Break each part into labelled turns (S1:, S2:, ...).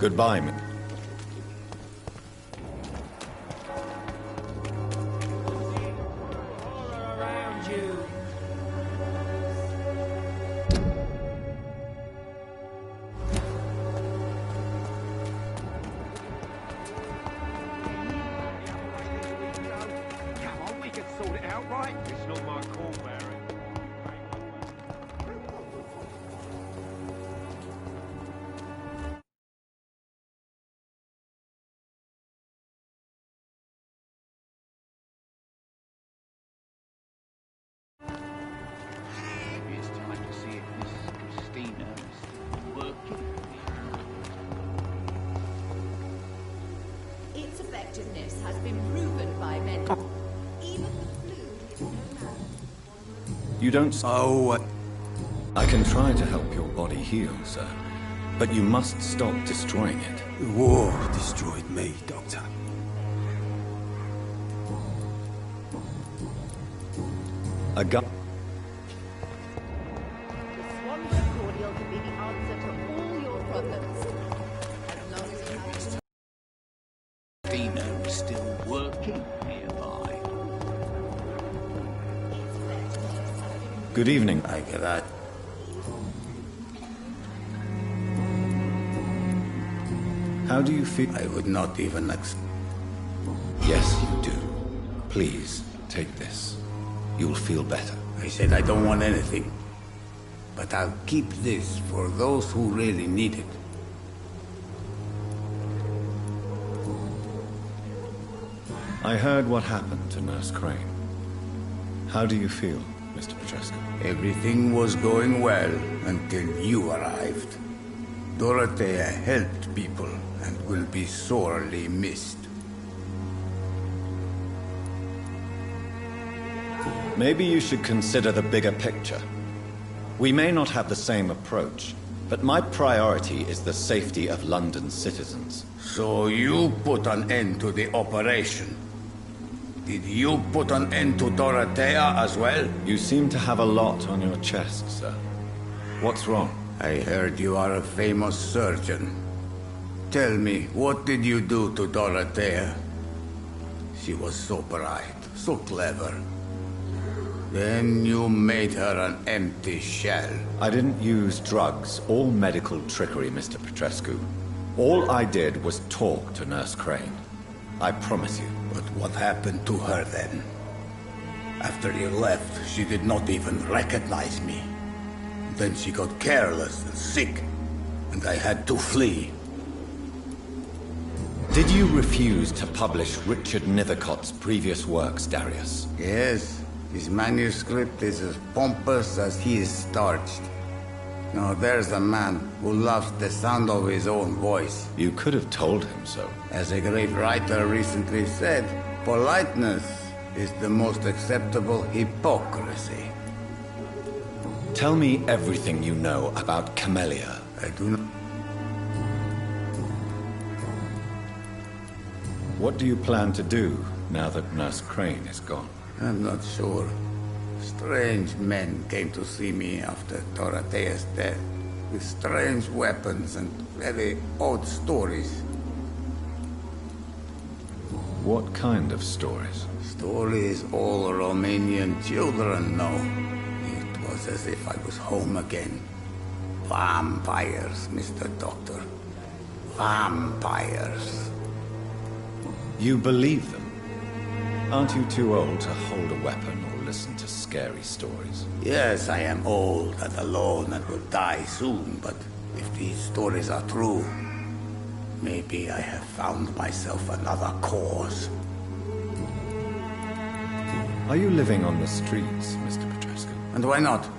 S1: Goodbye,
S2: Its effectiveness has been proven by men. Even the flu is no match.
S1: You don't...
S3: Oh,
S1: I can try to help your body heal, sir. But you must stop destroying it.
S3: the war destroyed me, Doctor.
S1: A gun...
S2: The Swanberg cordial can be the answer to all your problems. As long as you have...
S4: Dino is still working nearby.
S2: Its effectiveness has been
S1: Good evening.
S3: I cannot.
S1: How do you feel?
S3: I would not even
S1: Yes, you do. Please, take this. You'll feel better.
S3: I said I don't want anything. But I'll keep this for those who really need it.
S1: I heard what happened to Nurse Crane. How do you feel, Mr. Petrescu?
S3: Everything was going well until you arrived. Dorothea helped people and will be sorely missed.
S1: Maybe you should consider the bigger picture. We may not have the same approach, but my priority is the safety of London's citizens.
S3: So you put an end to the operation. Did you put an end to Dorothea as well?
S1: You seem to have a lot on your chest, sir. What's wrong?
S3: I heard you are a famous surgeon. Tell me, what did you do to Dorothea? She was so bright, so clever. Then you made her an empty shell.
S1: I didn't use drugs or medical trickery, Mr. Petrescu. All I did was talk to Nurse Crane. I promise you.
S3: But what happened to her then? After you left, she did not even recognize me. Then she got careless and sick, and I had to flee.
S1: Did you refuse to publish Richard Nethercott's previous works, Darius?
S3: Yes, his manuscript is as pompous as he is starched. Now there's a man who loves the sound of his own voice.
S1: You could have told him so.
S3: As a great writer recently said, politeness is the most acceptable hypocrisy.
S1: Tell me everything you know about Camellia.
S3: I do not...
S1: What do you plan to do now that Nurse Crane is gone?
S3: I'm not sure. Strange men came to see me after Dorothea's death, with strange weapons and very odd stories.
S1: What kind of stories?
S3: Stories all Romanian children know. It was as if I was home again. Vampires, Mr. Doctor. Vampires.
S1: You believe them? Aren't you too old to hold a weapon or listen to scary stories?
S3: Yes, I am old and alone and will die soon, but if these stories are true, maybe I have found myself another cause.
S1: Are you living on the streets, Mr. Petrescu?
S3: And why not?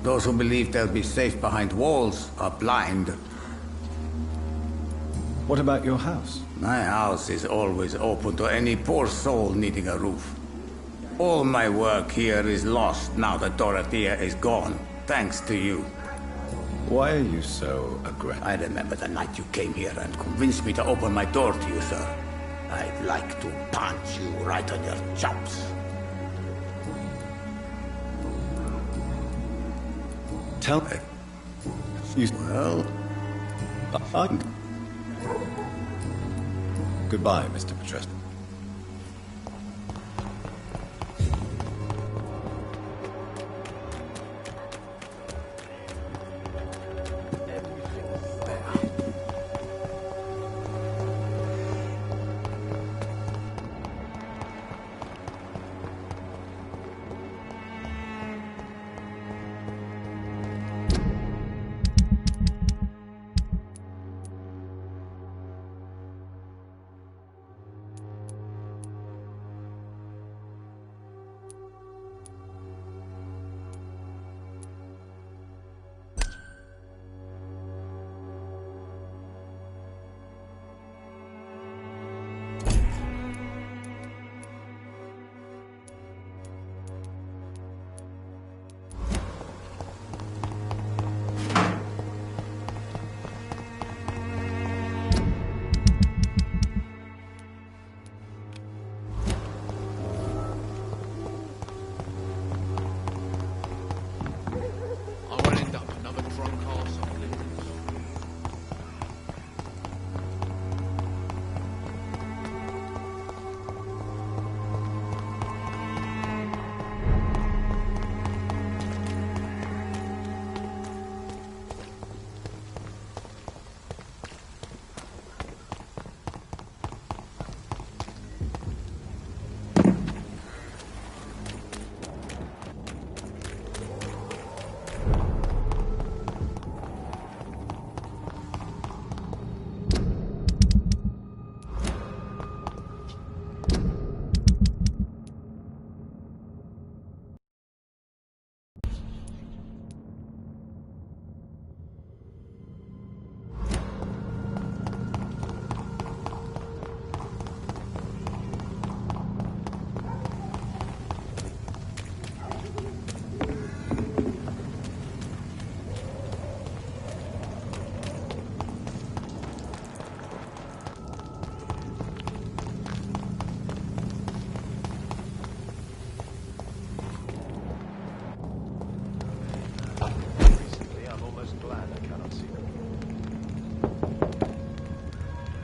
S3: Those who believe they'll be safe behind walls are blind.
S1: What about your house?
S3: My house is always open to any poor soul needing a roof. All my work here is lost now that Dorothea is gone, thanks to you.
S1: Why are you so aggressive?
S3: I remember the night you came here and convinced me to open my door to you, sir. I'd like to punch you right on your chops.
S1: Tell me. You...
S3: Well,
S1: Goodbye, Mr. Petrus.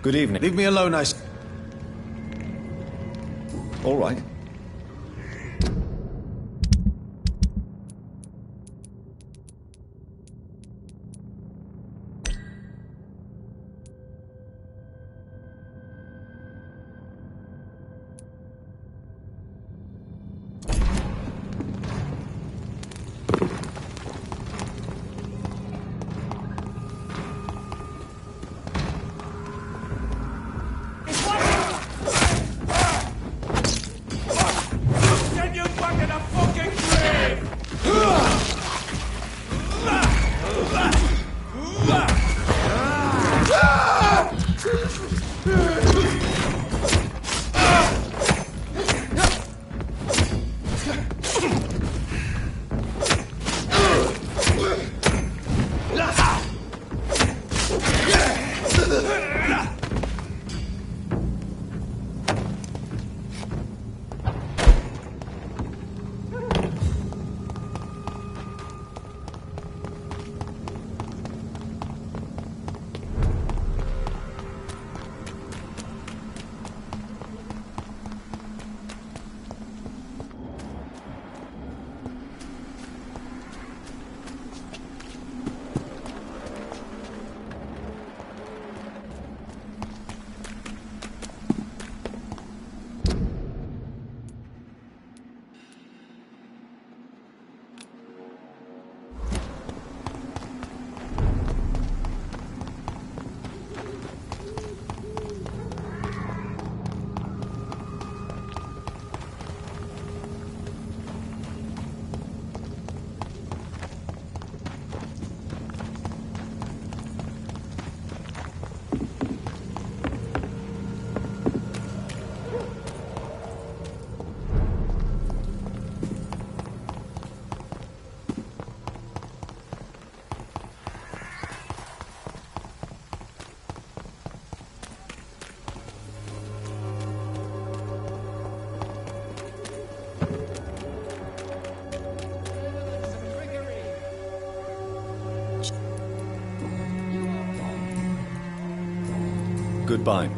S1: Good evening.
S5: Leave me alone, I...
S1: All right. Goodbye.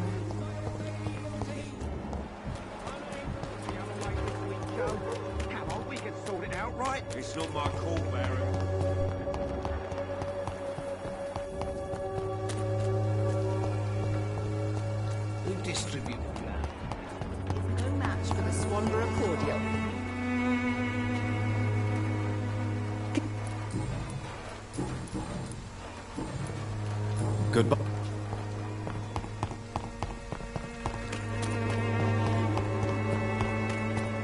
S5: It's not my call, Baron.
S4: Who distributed that?
S2: No match for the Swanborough cordial.
S1: Goodbye.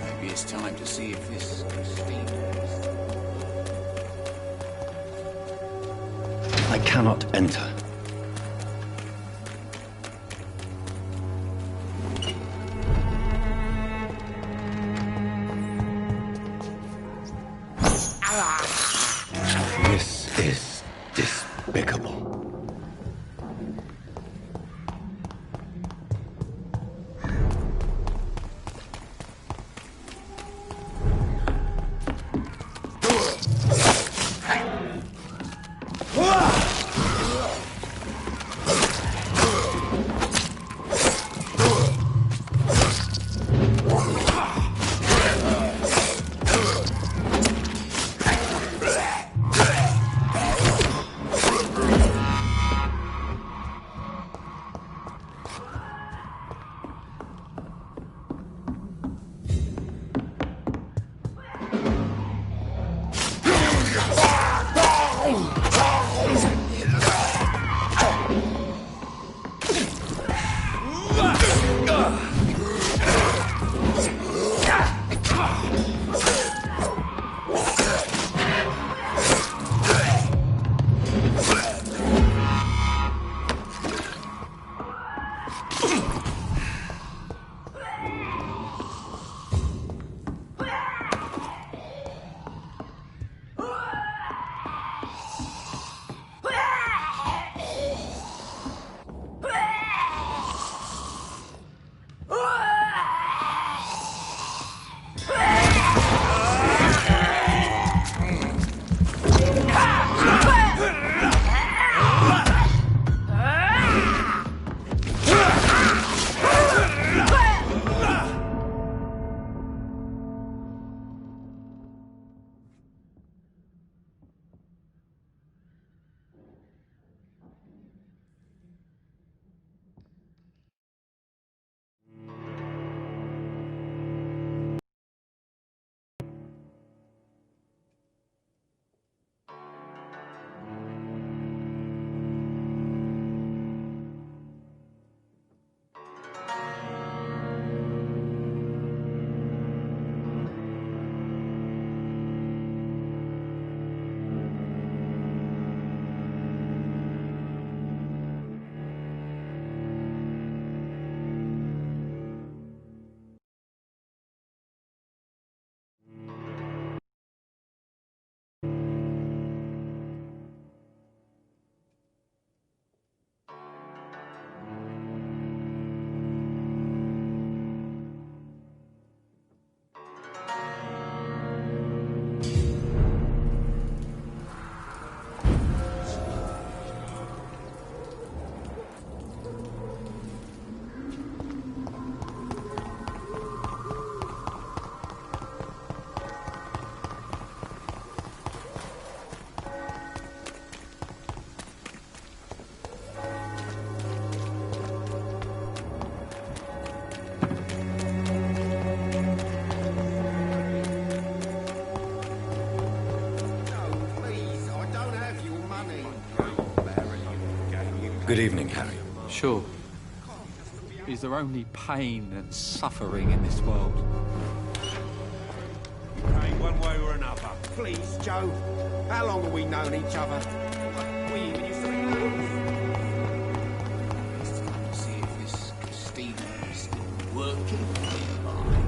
S4: Maybe it's time to see if this Christina is...
S1: I cannot enter. This is despicable. Good evening, Harry.
S6: Sure. Is there only pain and suffering in this world?
S5: Hey, one way or another.
S7: Please, Joe. How long have we known each other? We even used to be neighbours.
S4: It's time to see if this Christina is still working nearby.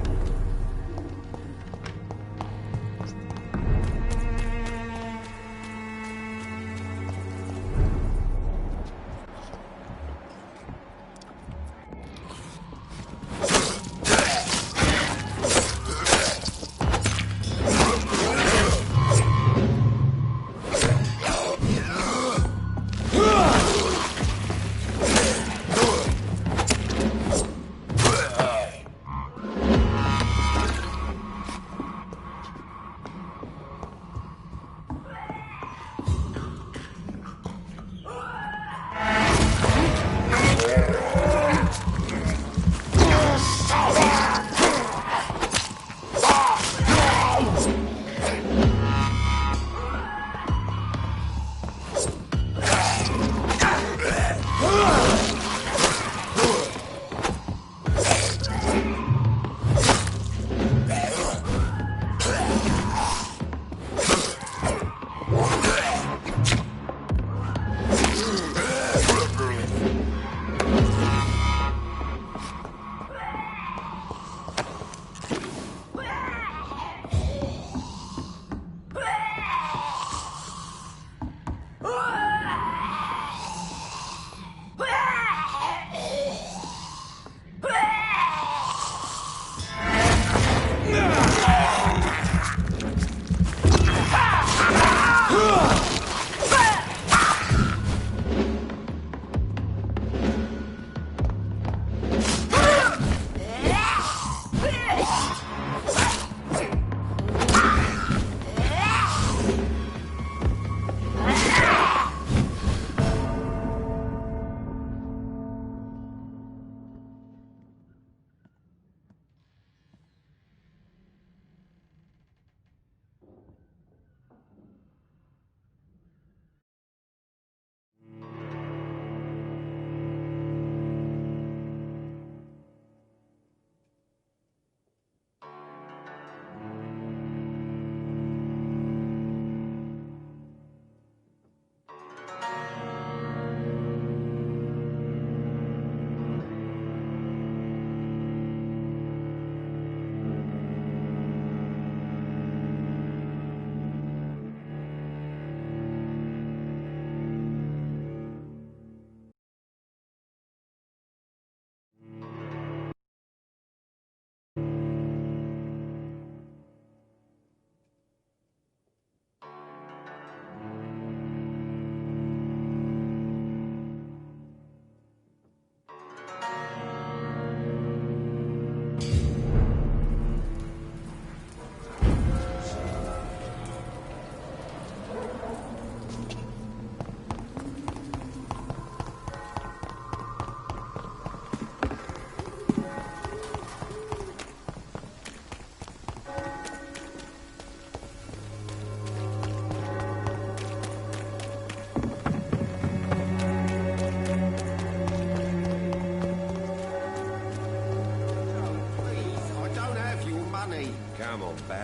S5: Ugh!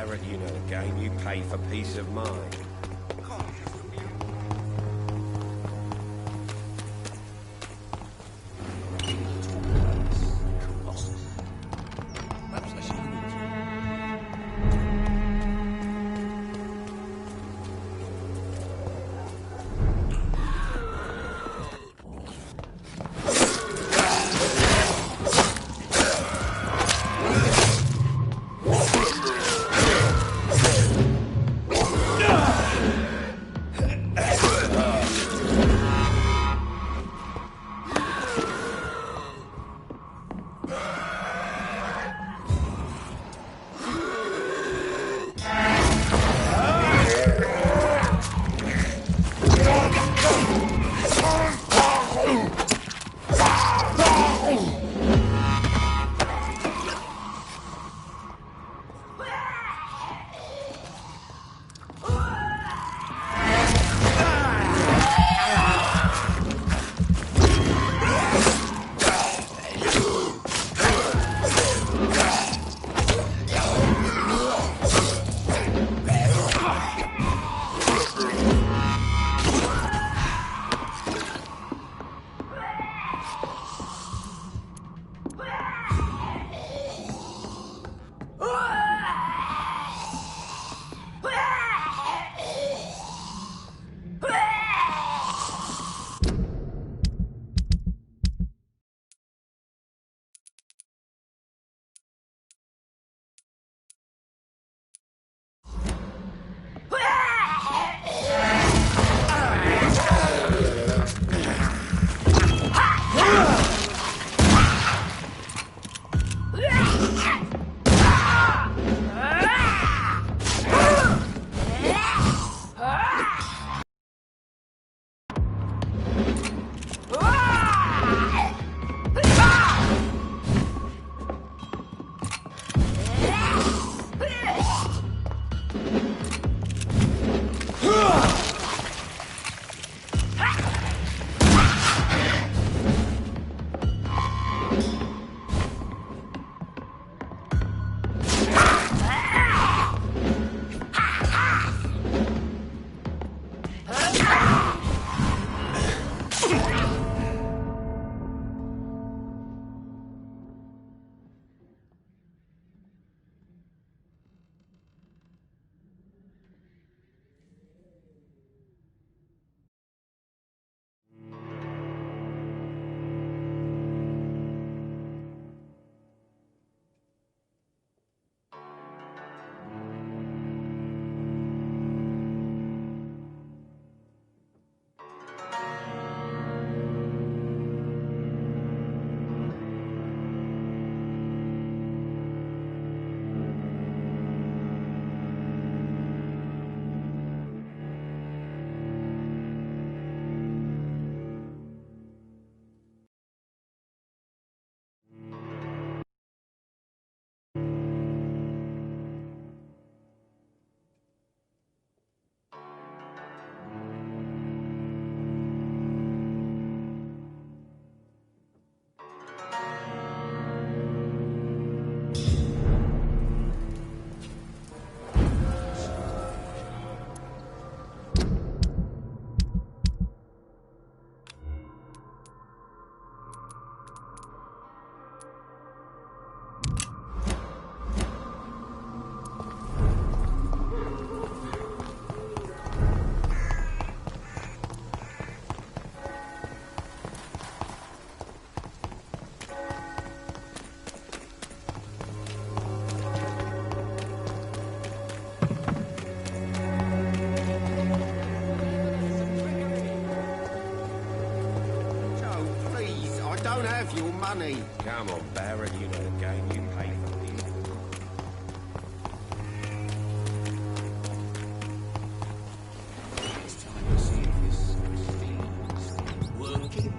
S7: Barrett, you know the game. You pay for peace of mind. Don't have your money. Come on, Barrett, you know the game. You pay for it. It's time to see if this thing's working.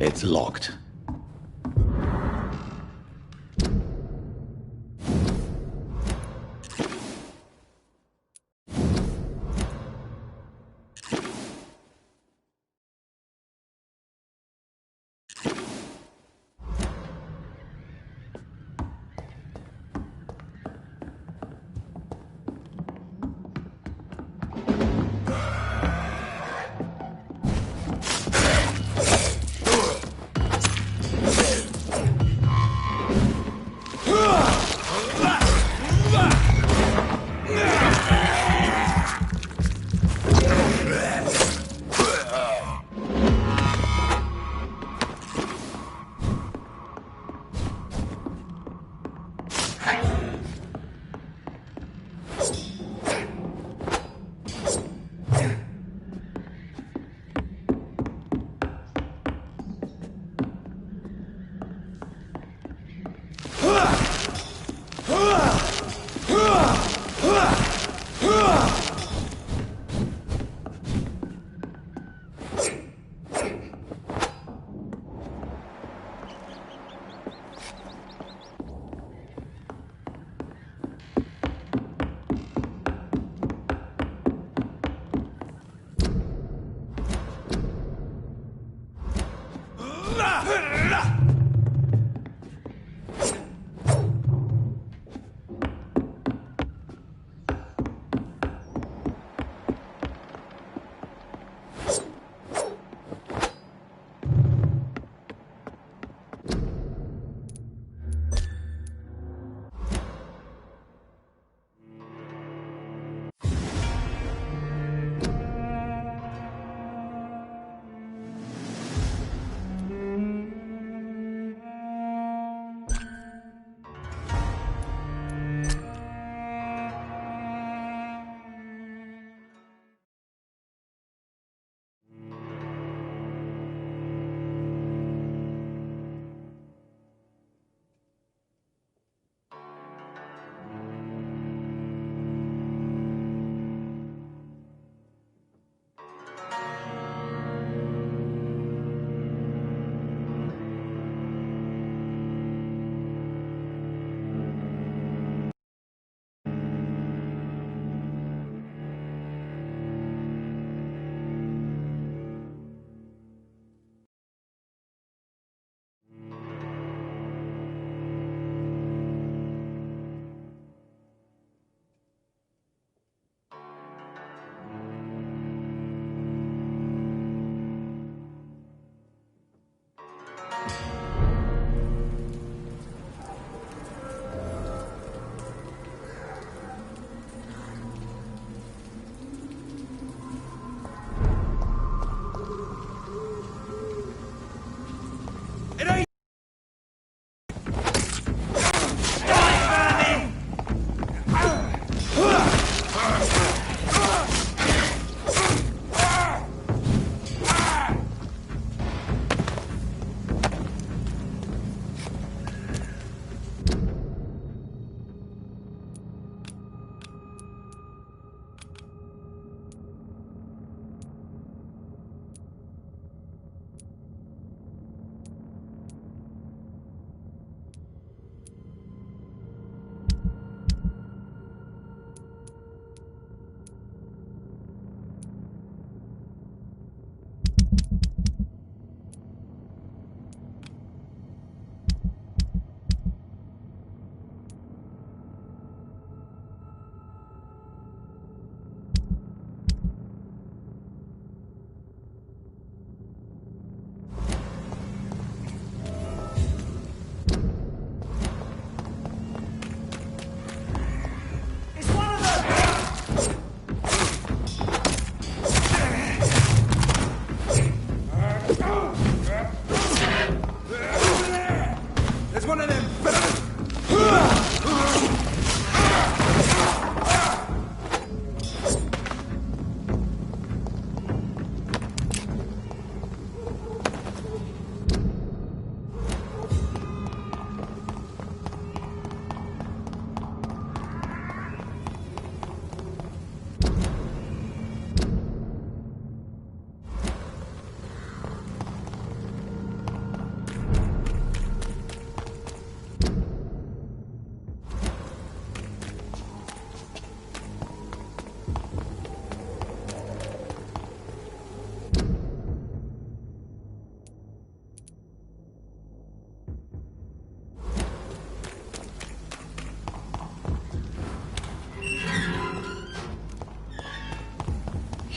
S1: It's locked.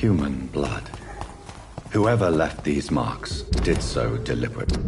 S1: human blood. Whoever left these marks did so deliberately.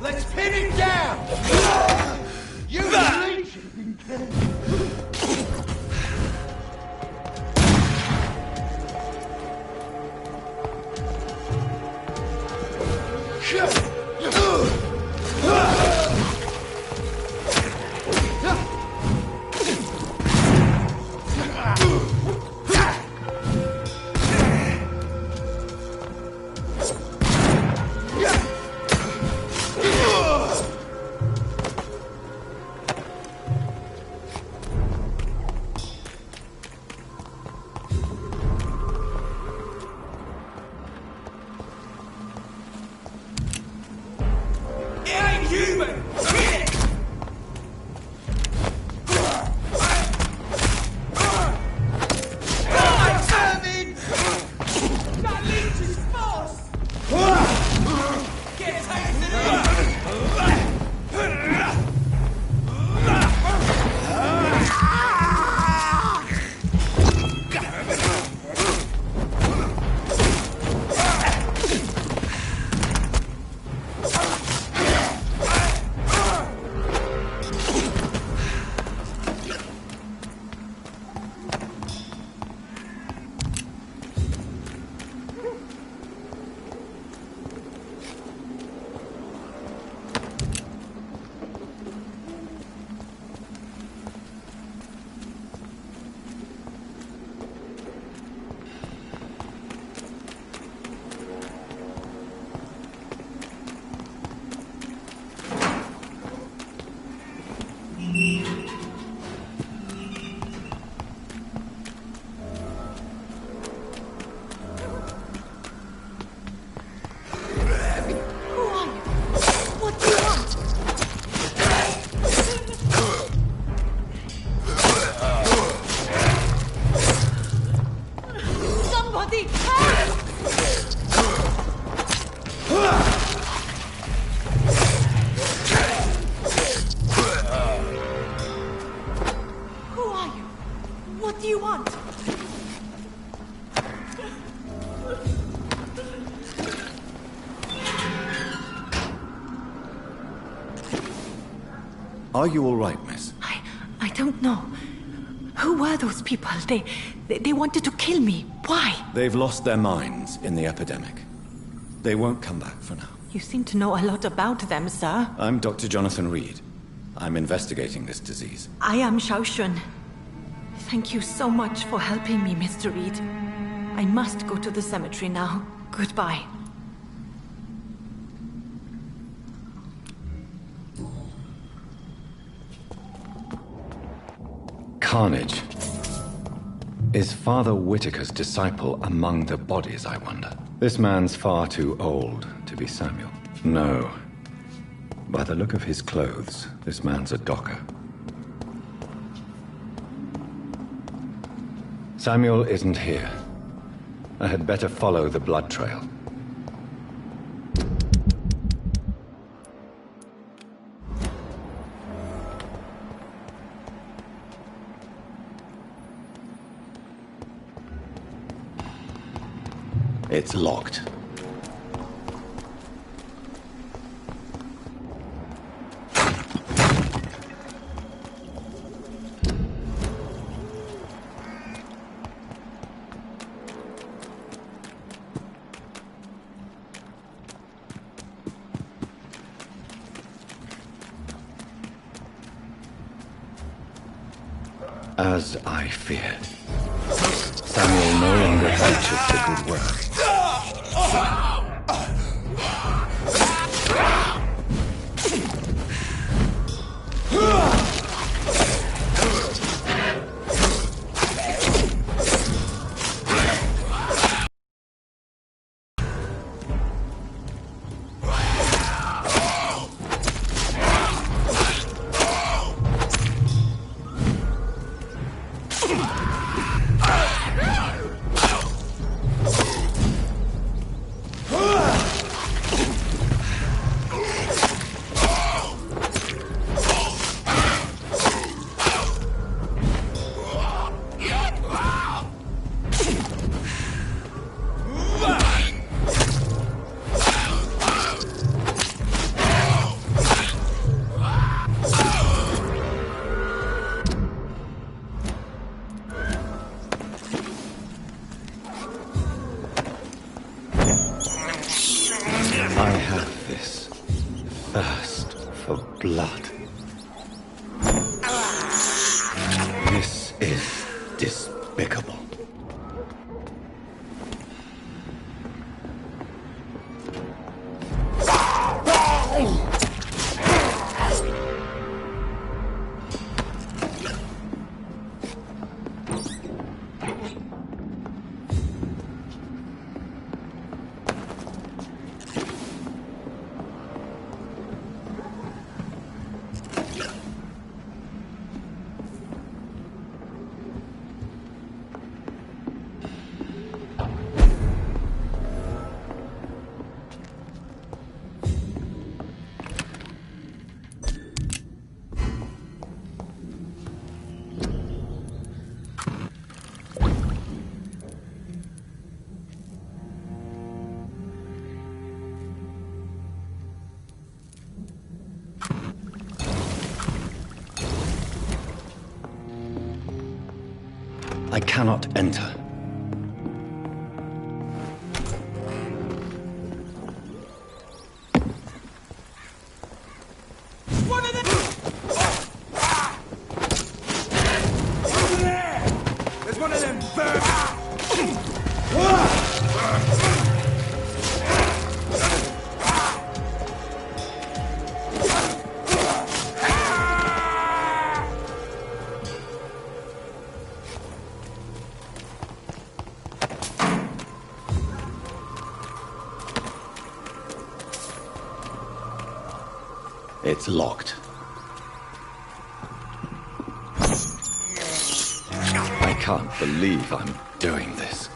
S7: Let's pin him down! You
S8: What do you want?
S1: Are you all right, miss?
S8: I don't know. Who were those people? They wanted to kill me. Why?
S1: They've lost their minds in the epidemic. They won't come back for now.
S8: You seem to know a lot about them, sir.
S1: I'm Dr. Jonathan Reed. I'm investigating this disease.
S8: I am Xiaoxun. Thank you so much for helping me, Mr. Reed. I must go to the cemetery now. Goodbye.
S1: Carnage. Is Father Whitaker's disciple among the bodies, I wonder? This man's far too old to be Samuel. No. By the look of his clothes, this man's a docker. Samuel isn't here. I had better follow the blood trail. It's locked. As I feared, Samuel no longer ventures the good work. I have this thirst for blood. This is despicable. I cannot enter.
S7: One of them! Over there! There's one of them birds!
S1: It's locked. I can't believe I'm doing this.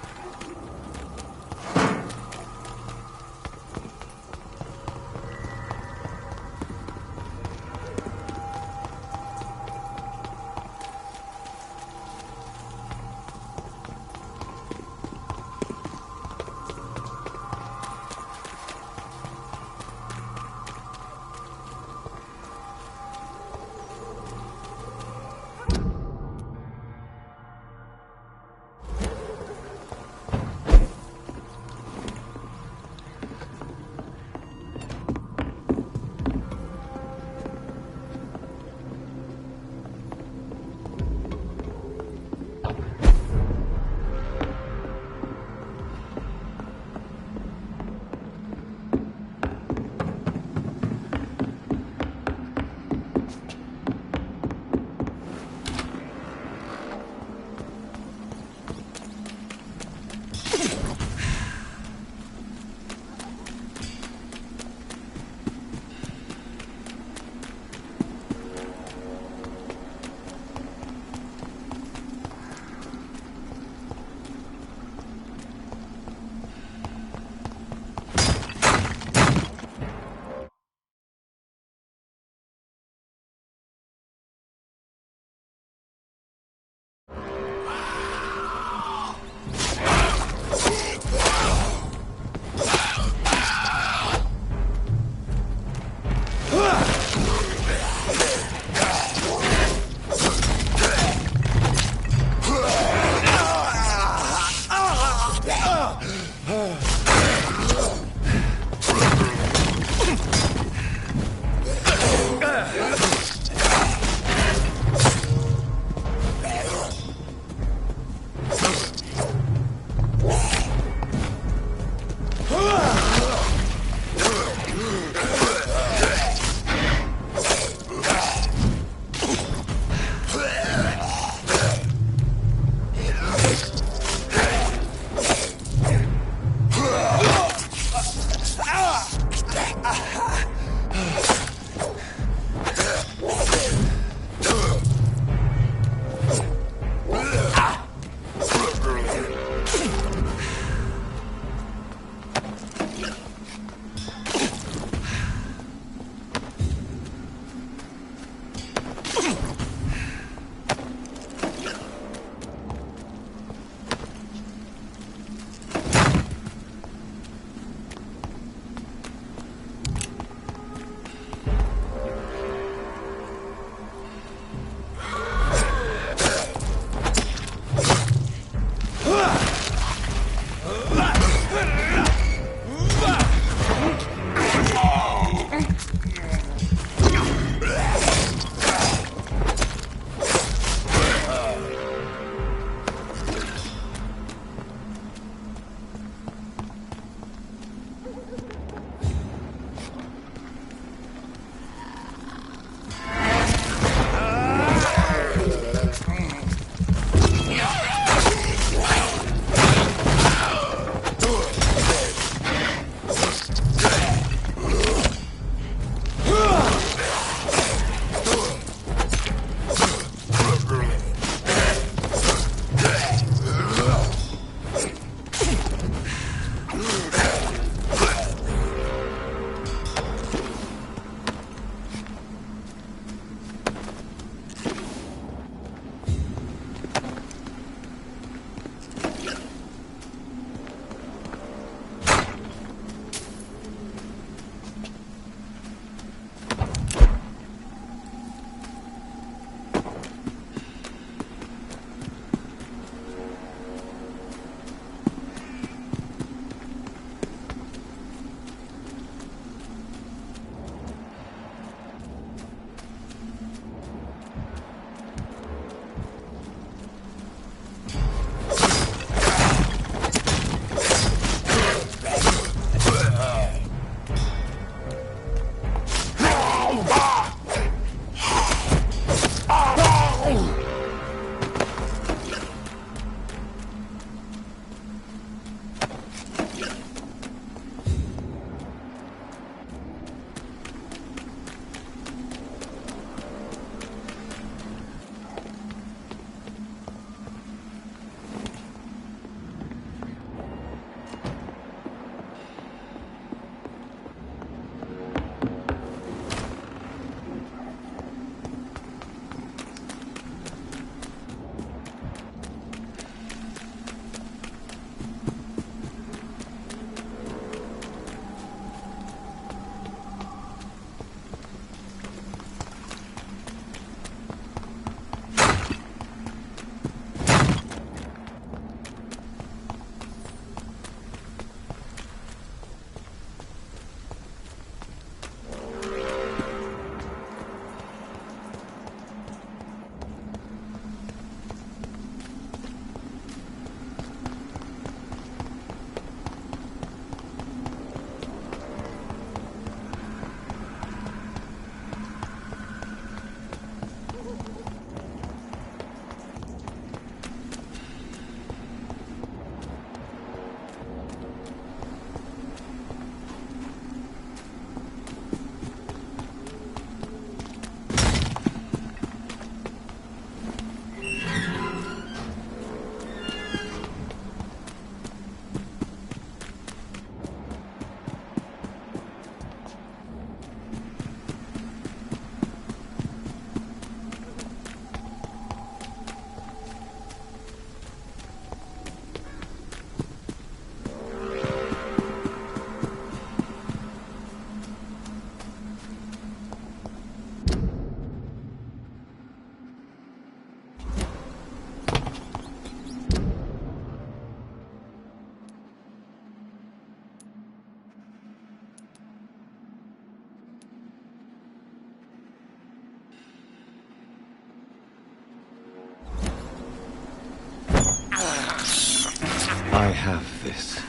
S1: I have this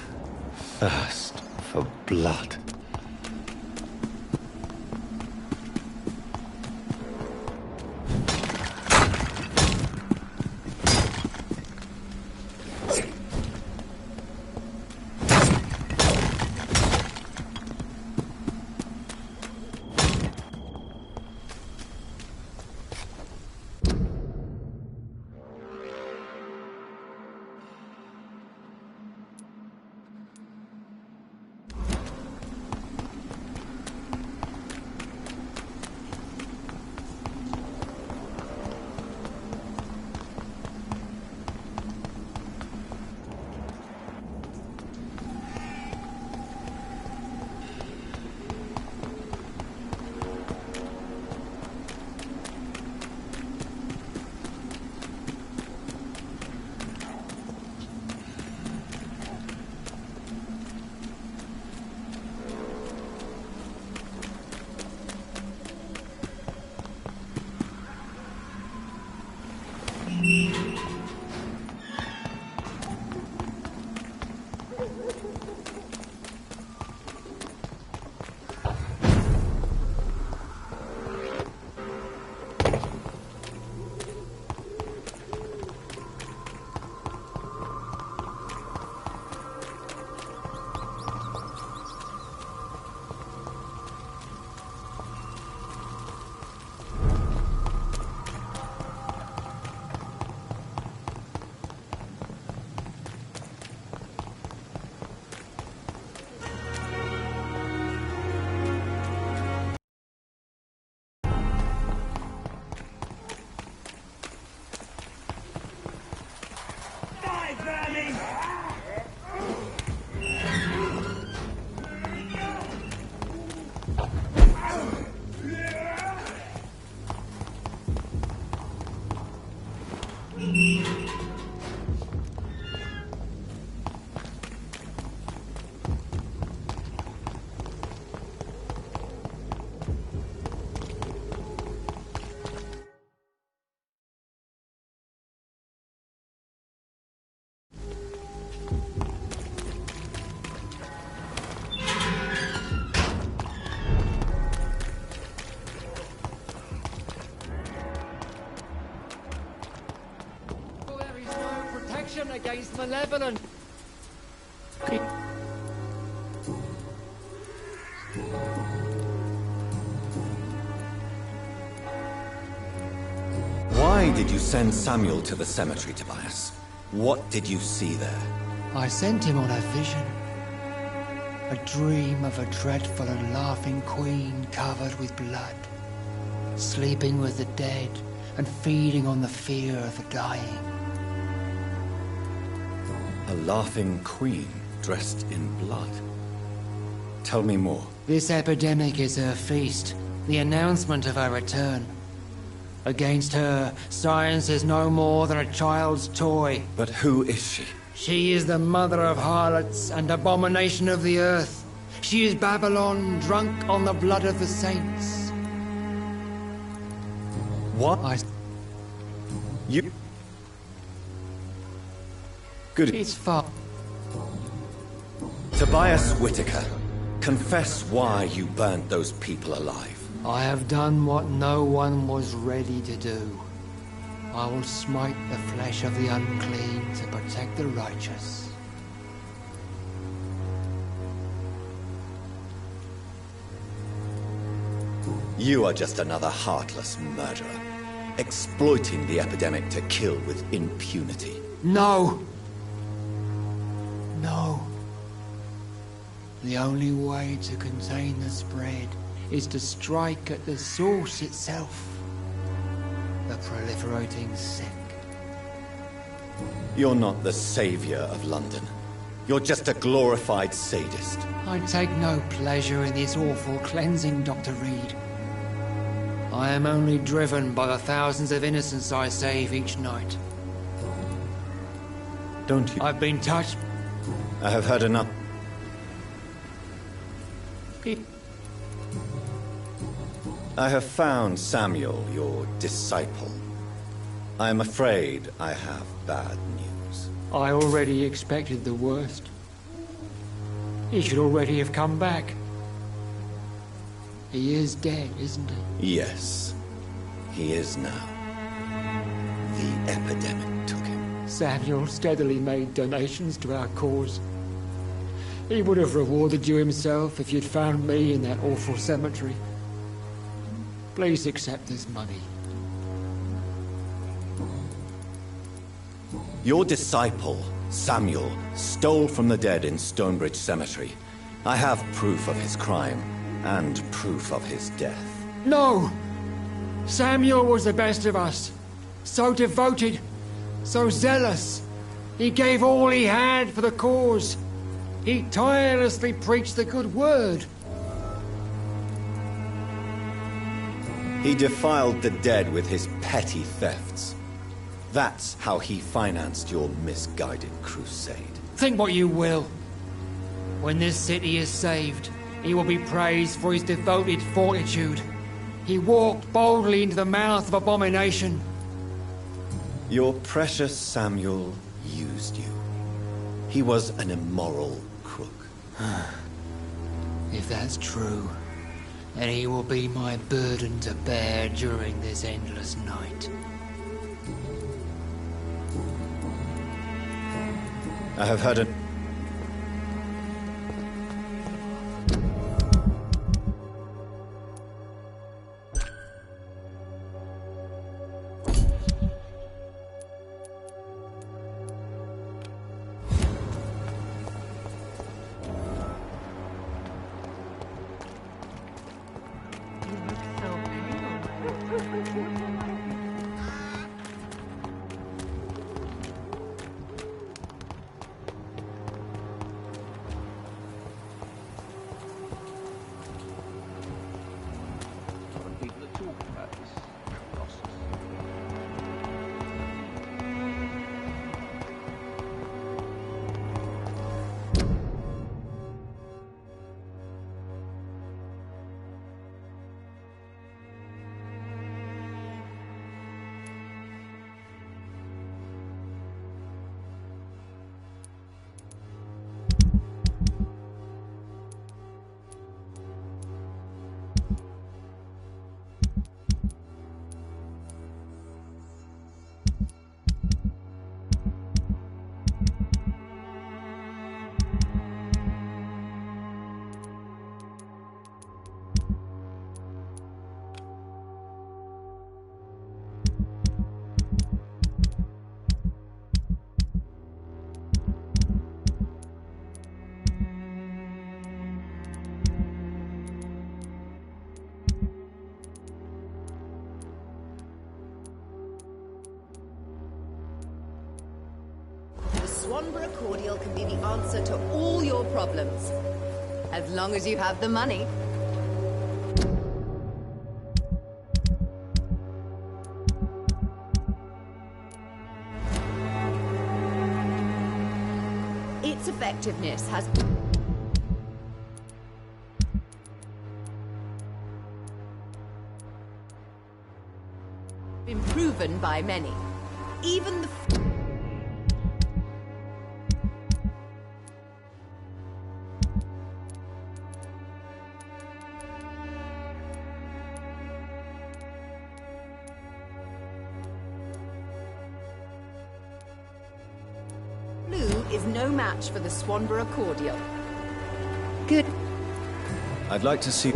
S1: thirst for blood.
S9: Against malevolent.
S1: Why did you send Samuel to the cemetery, Tobias? What did you see there?
S9: I sent him on a vision. A dream of a dreadful and laughing queen covered with blood, sleeping with the dead and feeding on the fear of the dying.
S1: A laughing queen dressed in blood. Tell me more.
S9: This epidemic is her feast, the announcement of her return. Against her, science is no more than a child's toy.
S1: But who is she?
S9: She is the mother of harlots and abomination of the earth. She is Babylon, drunk on the blood of the saints.
S1: What? You... Good.
S9: It's far.
S1: Tobias Whitaker, confess why you burnt those people alive.
S9: I have done what no one was ready to do. I will smite the flesh of the unclean to protect the righteous.
S1: You are just another heartless murderer, exploiting the epidemic to kill with impunity.
S9: No! No. The only way to contain the spread is to strike at the source itself. The proliferating sick.
S1: You're not the savior of London. You're just a glorified sadist.
S9: I take no pleasure in this awful cleansing, Dr. Reed. I am only driven by the thousands of innocents I save each night.
S1: Don't you?
S9: I've been touched.
S1: I have heard enough. I have found Samuel, your disciple. I am afraid I have bad news.
S9: I already expected the worst. He should already have come back. He is dead, isn't he?
S1: Yes, he is now. The epidemic took him.
S9: Samuel steadily made donations to our cause. He would have rewarded you himself if you'd found me in that awful cemetery. Please accept this money.
S1: Your disciple, Samuel, stole from the dead in Stonebridge Cemetery. I have proof of his crime, and proof of his death.
S9: No! Samuel was the best of us. So devoted, so zealous. He gave all he had for the cause. He tirelessly preached the good word.
S1: He defiled the dead with his petty thefts. That's how he financed your misguided crusade.
S9: Think what you will. When this city is saved, he will be praised for his devoted fortitude. He walked boldly into the mouth of abomination.
S1: Your precious Samuel used you. He was an immoral crook.
S9: If that's true, then he will be my burden to bear during this endless night.
S1: I have heard it.
S4: People are talking about this process.
S2: Swanborough cordial can be the answer to all your problems. As long as you have the money. Its effectiveness has been proven by many. Even the is no match for the Swanborough cordial. Good.
S1: I'd like to see...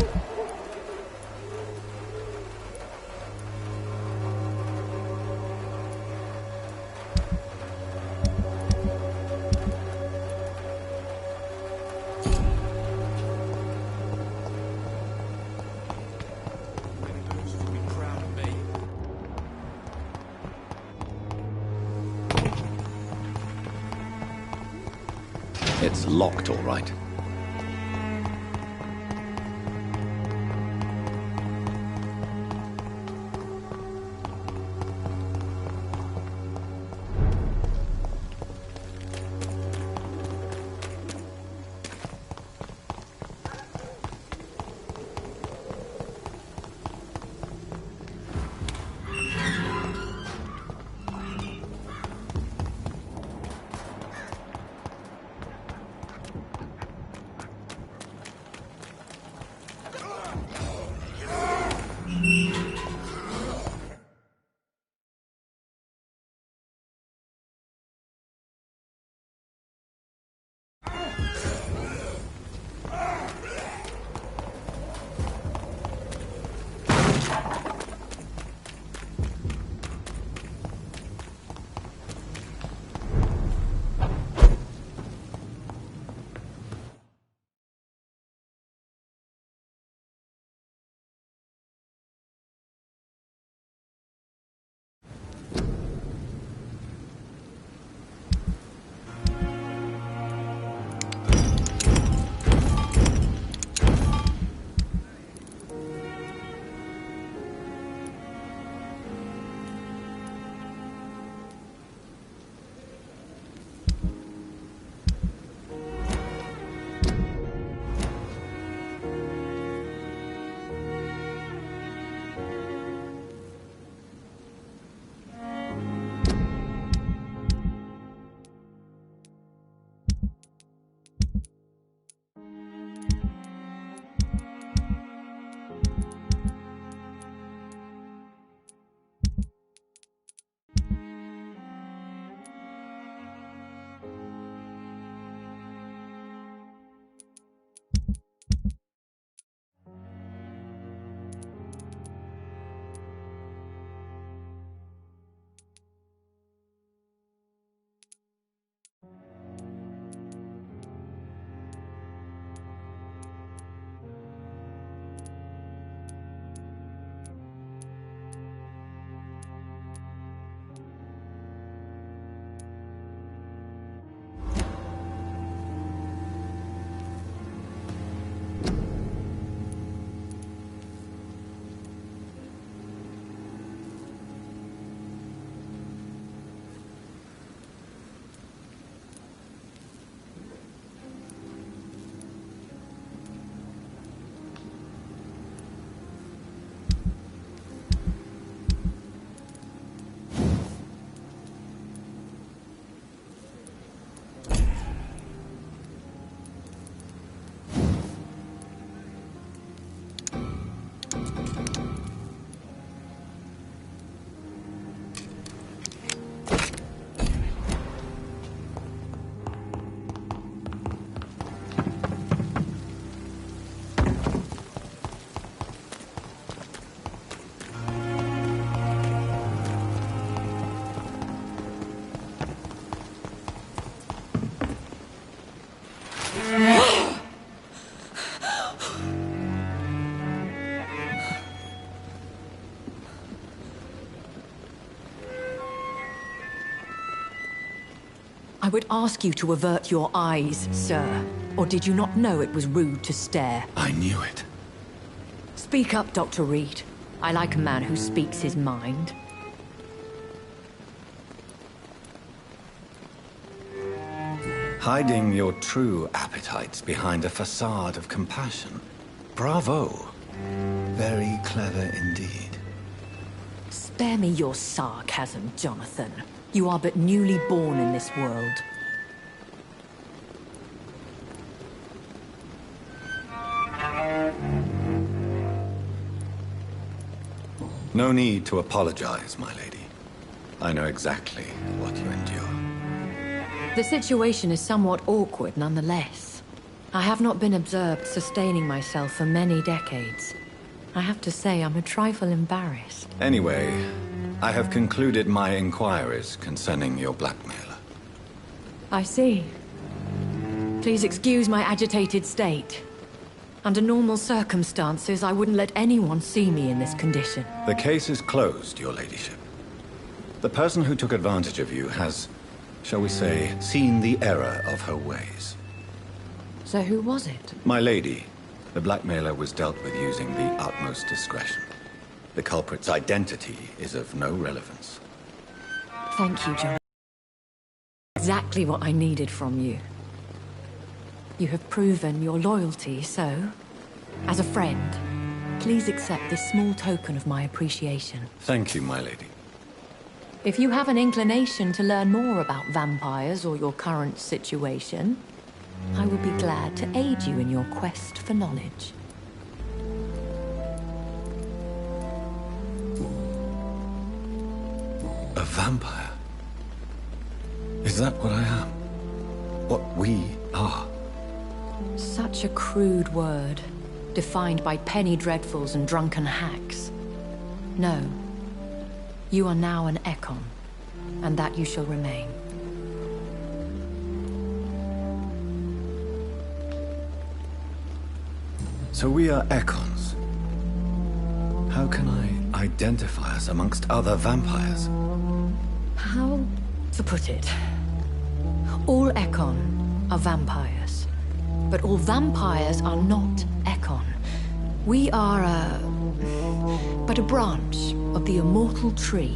S1: It's locked, all right.
S8: I would ask you to avert your eyes, sir. Or did you not know it was rude to stare?
S1: I knew it.
S8: Speak up, Dr. Reed. I like a man who speaks his mind.
S1: Hiding your true appetites behind a facade of compassion. Bravo. Very clever indeed.
S8: Spare me your sarcasm, Jonathan. You are but newly born in this world.
S1: No need to apologize, my lady. I know exactly what you endure.
S8: The situation is somewhat awkward nonetheless. I have not been observed sustaining myself for many decades. I have to say I'm a trifle embarrassed.
S1: Anyway, I have concluded my inquiries concerning your blackmailer.
S8: I see. Please excuse my agitated state. Under normal circumstances, I wouldn't let anyone see me in this condition.
S1: The case is closed, your ladyship. The person who took advantage of you has, shall we say, seen the error of her ways.
S8: So who was it?
S1: My lady. The blackmailer was dealt with using the utmost discretion. The culprit's identity is of no relevance.
S8: Thank you, John. Exactly what I needed from you. You have proven your loyalty, so, as a friend, please accept this small token of my appreciation.
S1: Thank you, my lady.
S8: If you have an inclination to learn more about vampires or your current situation, I will be glad to aid you in your quest for knowledge.
S1: A vampire? Is that what I am? What we are?
S8: Such a crude word, defined by penny dreadfuls and drunken hacks. No. You are now an Ekon, and that you shall remain.
S1: So we are Ekons. How can I identify us amongst other vampires?
S8: How to put it? All Ekon are vampires. But all vampires are not Ekon. We are but a branch of the immortal tree.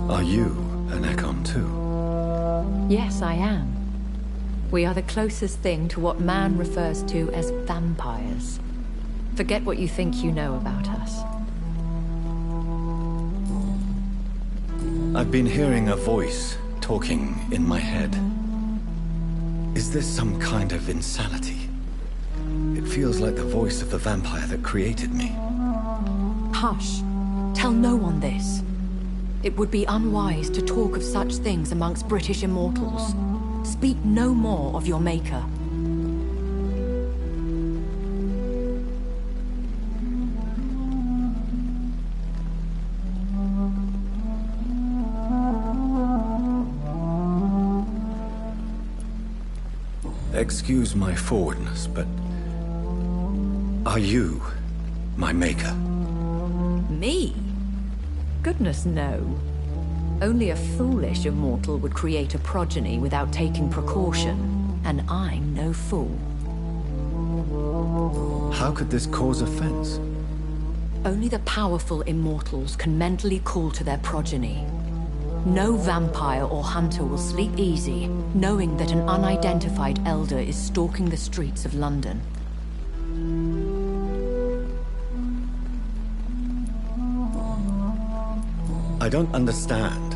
S1: Are you an Ekon too?
S8: Yes, I am. We are the closest thing to what man refers to as vampires. Forget what you think you know about us.
S1: I've been hearing a voice talking in my head. Is this some kind of insanity? It feels like the voice of the vampire that created me.
S8: Hush. Tell no one this. It would be unwise to talk of such things amongst British immortals. Speak no more of your maker.
S1: Excuse my forwardness, but are you my maker?
S8: Me? Goodness, no. Only a foolish immortal would create a progeny without taking precaution, and I'm no fool.
S1: How could this cause offense?
S8: Only the powerful immortals can mentally call to their progeny. No vampire or hunter will sleep easy, knowing that an unidentified elder is stalking the streets of London.
S1: I don't understand.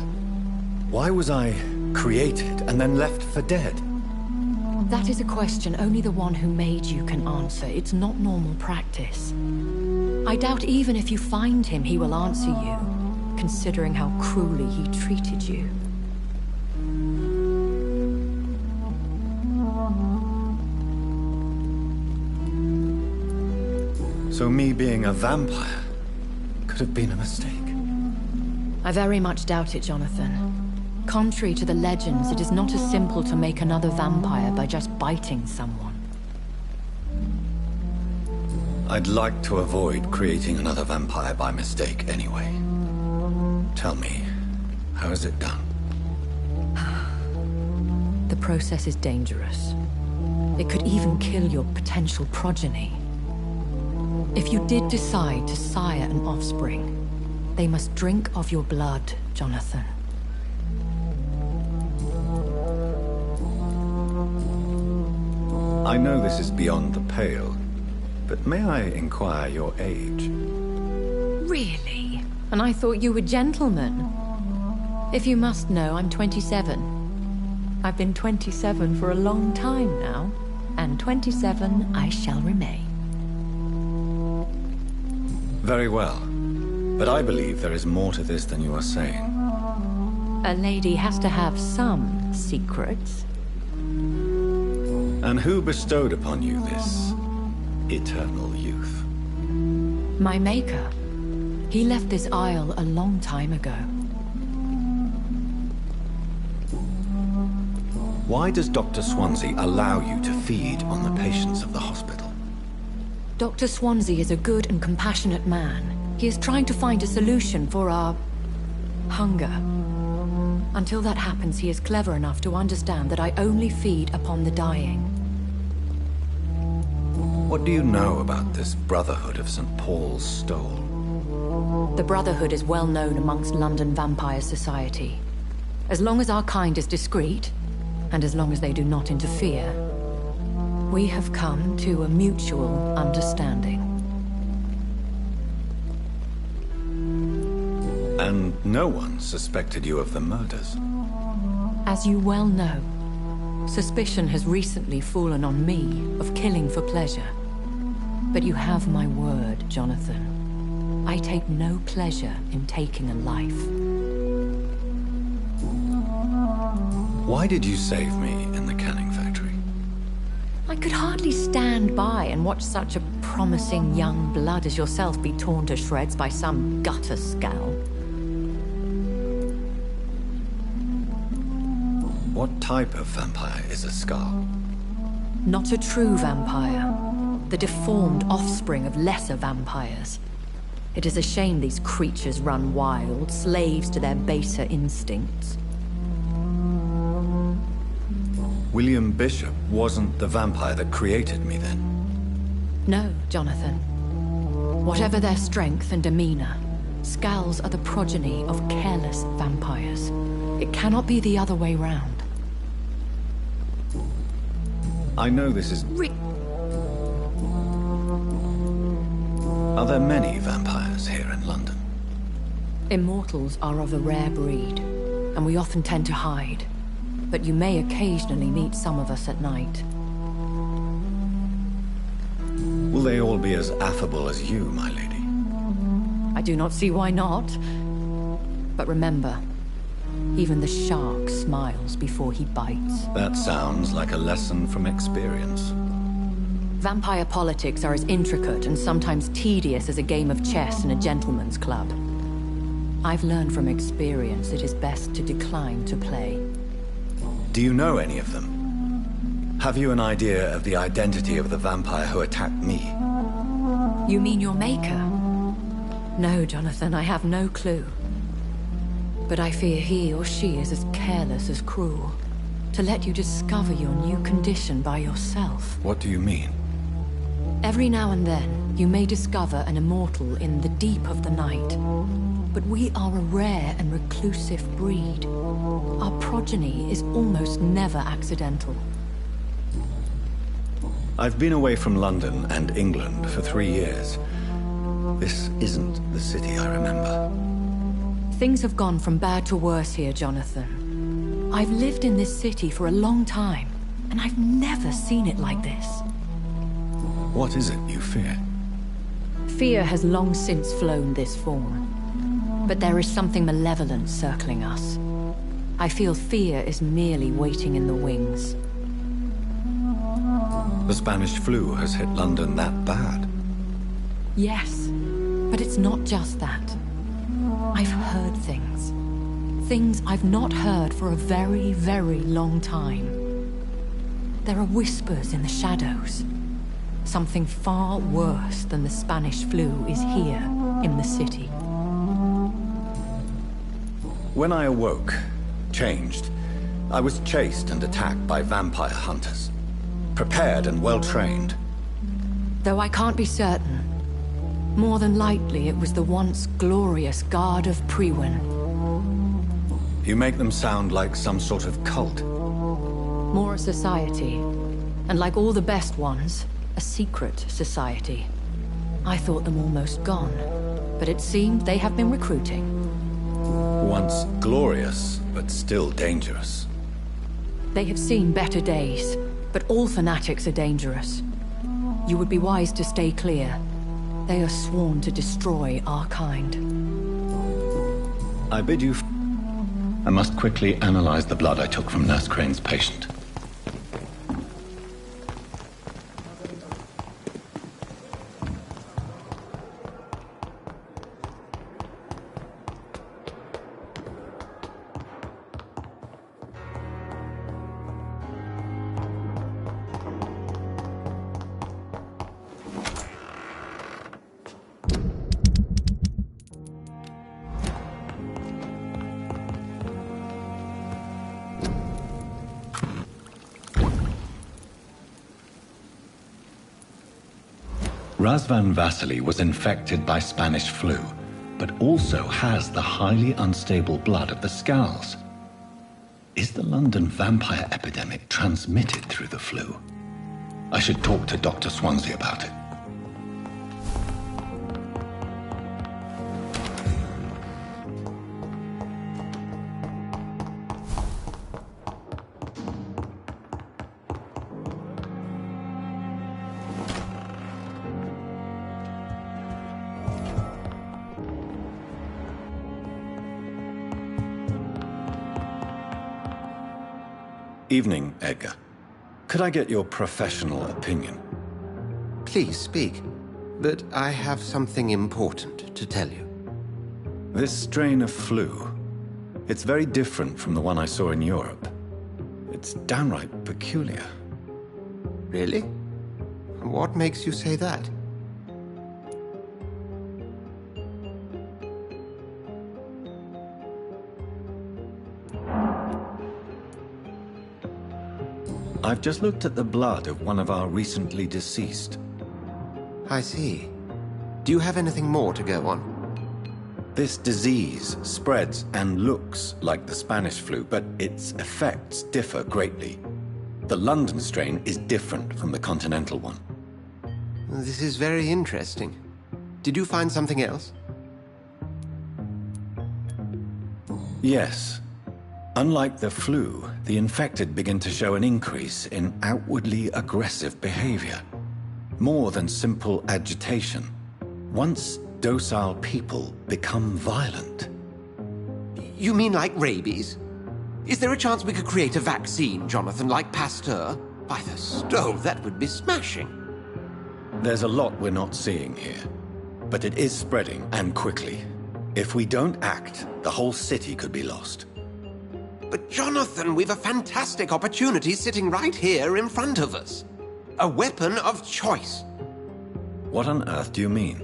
S1: Why was I created and then left for dead?
S8: That is a question only the one who made you can answer. It's not normal practice. I doubt even if you find him, he will answer you, considering how cruelly he treated you.
S1: So me being a vampire could have been a mistake.
S8: I very much doubt it, Jonathan. Contrary to the legends, it is not as simple to make another vampire by just biting someone.
S1: I'd like to avoid creating another vampire by mistake anyway. Tell me, how is it done?
S8: The process is dangerous. It could even kill your potential progeny. If you did decide to sire an offspring, they must drink of your blood, Jonathan.
S1: I know this is beyond the pale, but may I inquire your age?
S8: Really? And I thought you were gentlemen. If you must know, I'm 27. I've been 27 for a long time now, and 27 I shall remain.
S1: Very well. But I believe there is more to this than you are saying.
S8: A lady has to have some secrets.
S1: And who bestowed upon you this eternal youth?
S8: My maker. He left this isle a long time ago.
S1: Why does Dr. Swansea allow you to feed on the patients of the hospital?
S8: Dr. Swansea is a good and compassionate man. He is trying to find a solution for our hunger. Until that happens, he is clever enough to understand that I only feed upon the dying.
S1: What do you know about this Brotherhood of St. Paul's Stole?
S8: The Brotherhood is well known amongst London vampire society. As long as our kind is discreet, and as long as they do not interfere, we have come to a mutual understanding.
S1: And no one suspected you of the murders?
S8: As you well know, suspicion has recently fallen on me of killing for pleasure. But you have my word, Jonathan. I take no pleasure in taking a life.
S1: Why did you save me in the canning factory?
S8: I could hardly stand by and watch such a promising young blood as yourself be torn to shreds by some gutter skal.
S1: What type of vampire is a skal?
S8: Not a true vampire. The deformed offspring of lesser vampires. It is a shame these creatures run wild, slaves to their baser instincts.
S1: William Bishop wasn't the vampire that created me then?
S8: No, Jonathan. Whatever their strength and demeanor, skals are the progeny of careless vampires. It cannot be the other way round.
S1: I know this is... Are there many vampires here in London?
S8: Immortals are of a rare breed, and we often tend to hide. But you may occasionally meet some of us at night.
S1: Will they all be as affable as you, my lady?
S8: I do not see why not. But remember, even the shark smiles before he bites.
S1: That sounds like a lesson from experience.
S8: Vampire politics are as intricate and sometimes tedious as a game of chess in a gentleman's club. I've learned from experience it is best to decline to play.
S1: Do you know any of them? Have you an idea of the identity of the vampire who attacked me?
S8: You mean your maker? No, Jonathan, I have no clue. But I fear he or she is as careless as cruel. To let you discover your new condition by yourself.
S1: What do you mean?
S8: Every now and then, you may discover an immortal in the deep of the night. But we are a rare and reclusive breed. Our progeny is almost never accidental.
S1: I've been away from London and England for 3 years. This isn't the city I remember.
S8: Things have gone from bad to worse here, Jonathan. I've lived in this city for a long time, and I've never seen it like this.
S1: What is it you fear?
S8: Fear has long since flown this form. But there is something malevolent circling us. I feel fear is merely waiting in the wings.
S1: The Spanish flu has hit London that bad?
S8: Yes, but it's not just that. I've heard things. Things I've not heard for a very, very long time. There are whispers in the shadows. Something far worse than the Spanish flu is here in the city.
S1: When I awoke, changed, I was chased and attacked by vampire hunters. Prepared and well-trained.
S8: Though I can't be certain, more than likely it was the once glorious Guard of Priwen.
S1: You make them sound like some sort of cult.
S8: More a society, and like all the best ones, a secret society. I thought them almost gone, but it seemed they have been recruiting.
S1: Once glorious, but still dangerous.
S8: They have seen better days, but all fanatics are dangerous. You would be wise to stay clear. They are sworn to destroy our kind.
S1: I bid you... I must quickly analyze the blood I took from Nurse Crane's patient. Razvan Vasily was infected by Spanish flu, but also has the highly unstable blood of the Skals. Is the London vampire epidemic transmitted through the flu? I should talk to Dr. Swansea about it. Evening, Edgar. Could I get your professional opinion?
S10: Please speak, but I have something important to tell you.
S1: This strain of flu, it's very different from the one I saw in Europe. It's downright peculiar.
S10: Really? What makes you say that?
S1: I've just looked at the blood of one of our recently deceased.
S10: I see. Do you have anything more to go on?
S1: This disease spreads and looks like the Spanish flu, but its effects differ greatly. The London strain is different from the continental one.
S10: This is very interesting. Did you find something else?
S1: Yes. Unlike the flu, the infected begin to show an increase in outwardly aggressive behavior. More than simple agitation. Once docile people become violent.
S10: You mean like rabies? Is there a chance we could create a vaccine, Jonathan, like Pasteur? By the stove, that would be smashing.
S1: There's a lot we're not seeing here. But it is spreading, and quickly. If we don't act, the whole city could be lost.
S10: But Jonathan, we've a fantastic opportunity sitting right here in front of us. A weapon of choice.
S1: What on earth do you mean?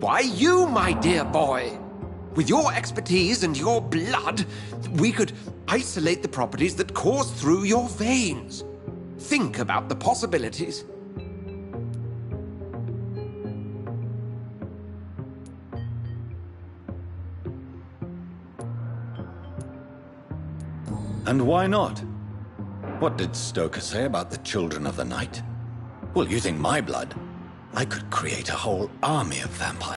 S10: Why, you, my dear boy. With your expertise and your blood, we could isolate the properties that course through your veins. Think about the possibilities.
S1: And why not? What did Stoker say about the Children of the Night? Well, using my blood, I could create a whole army of vampires.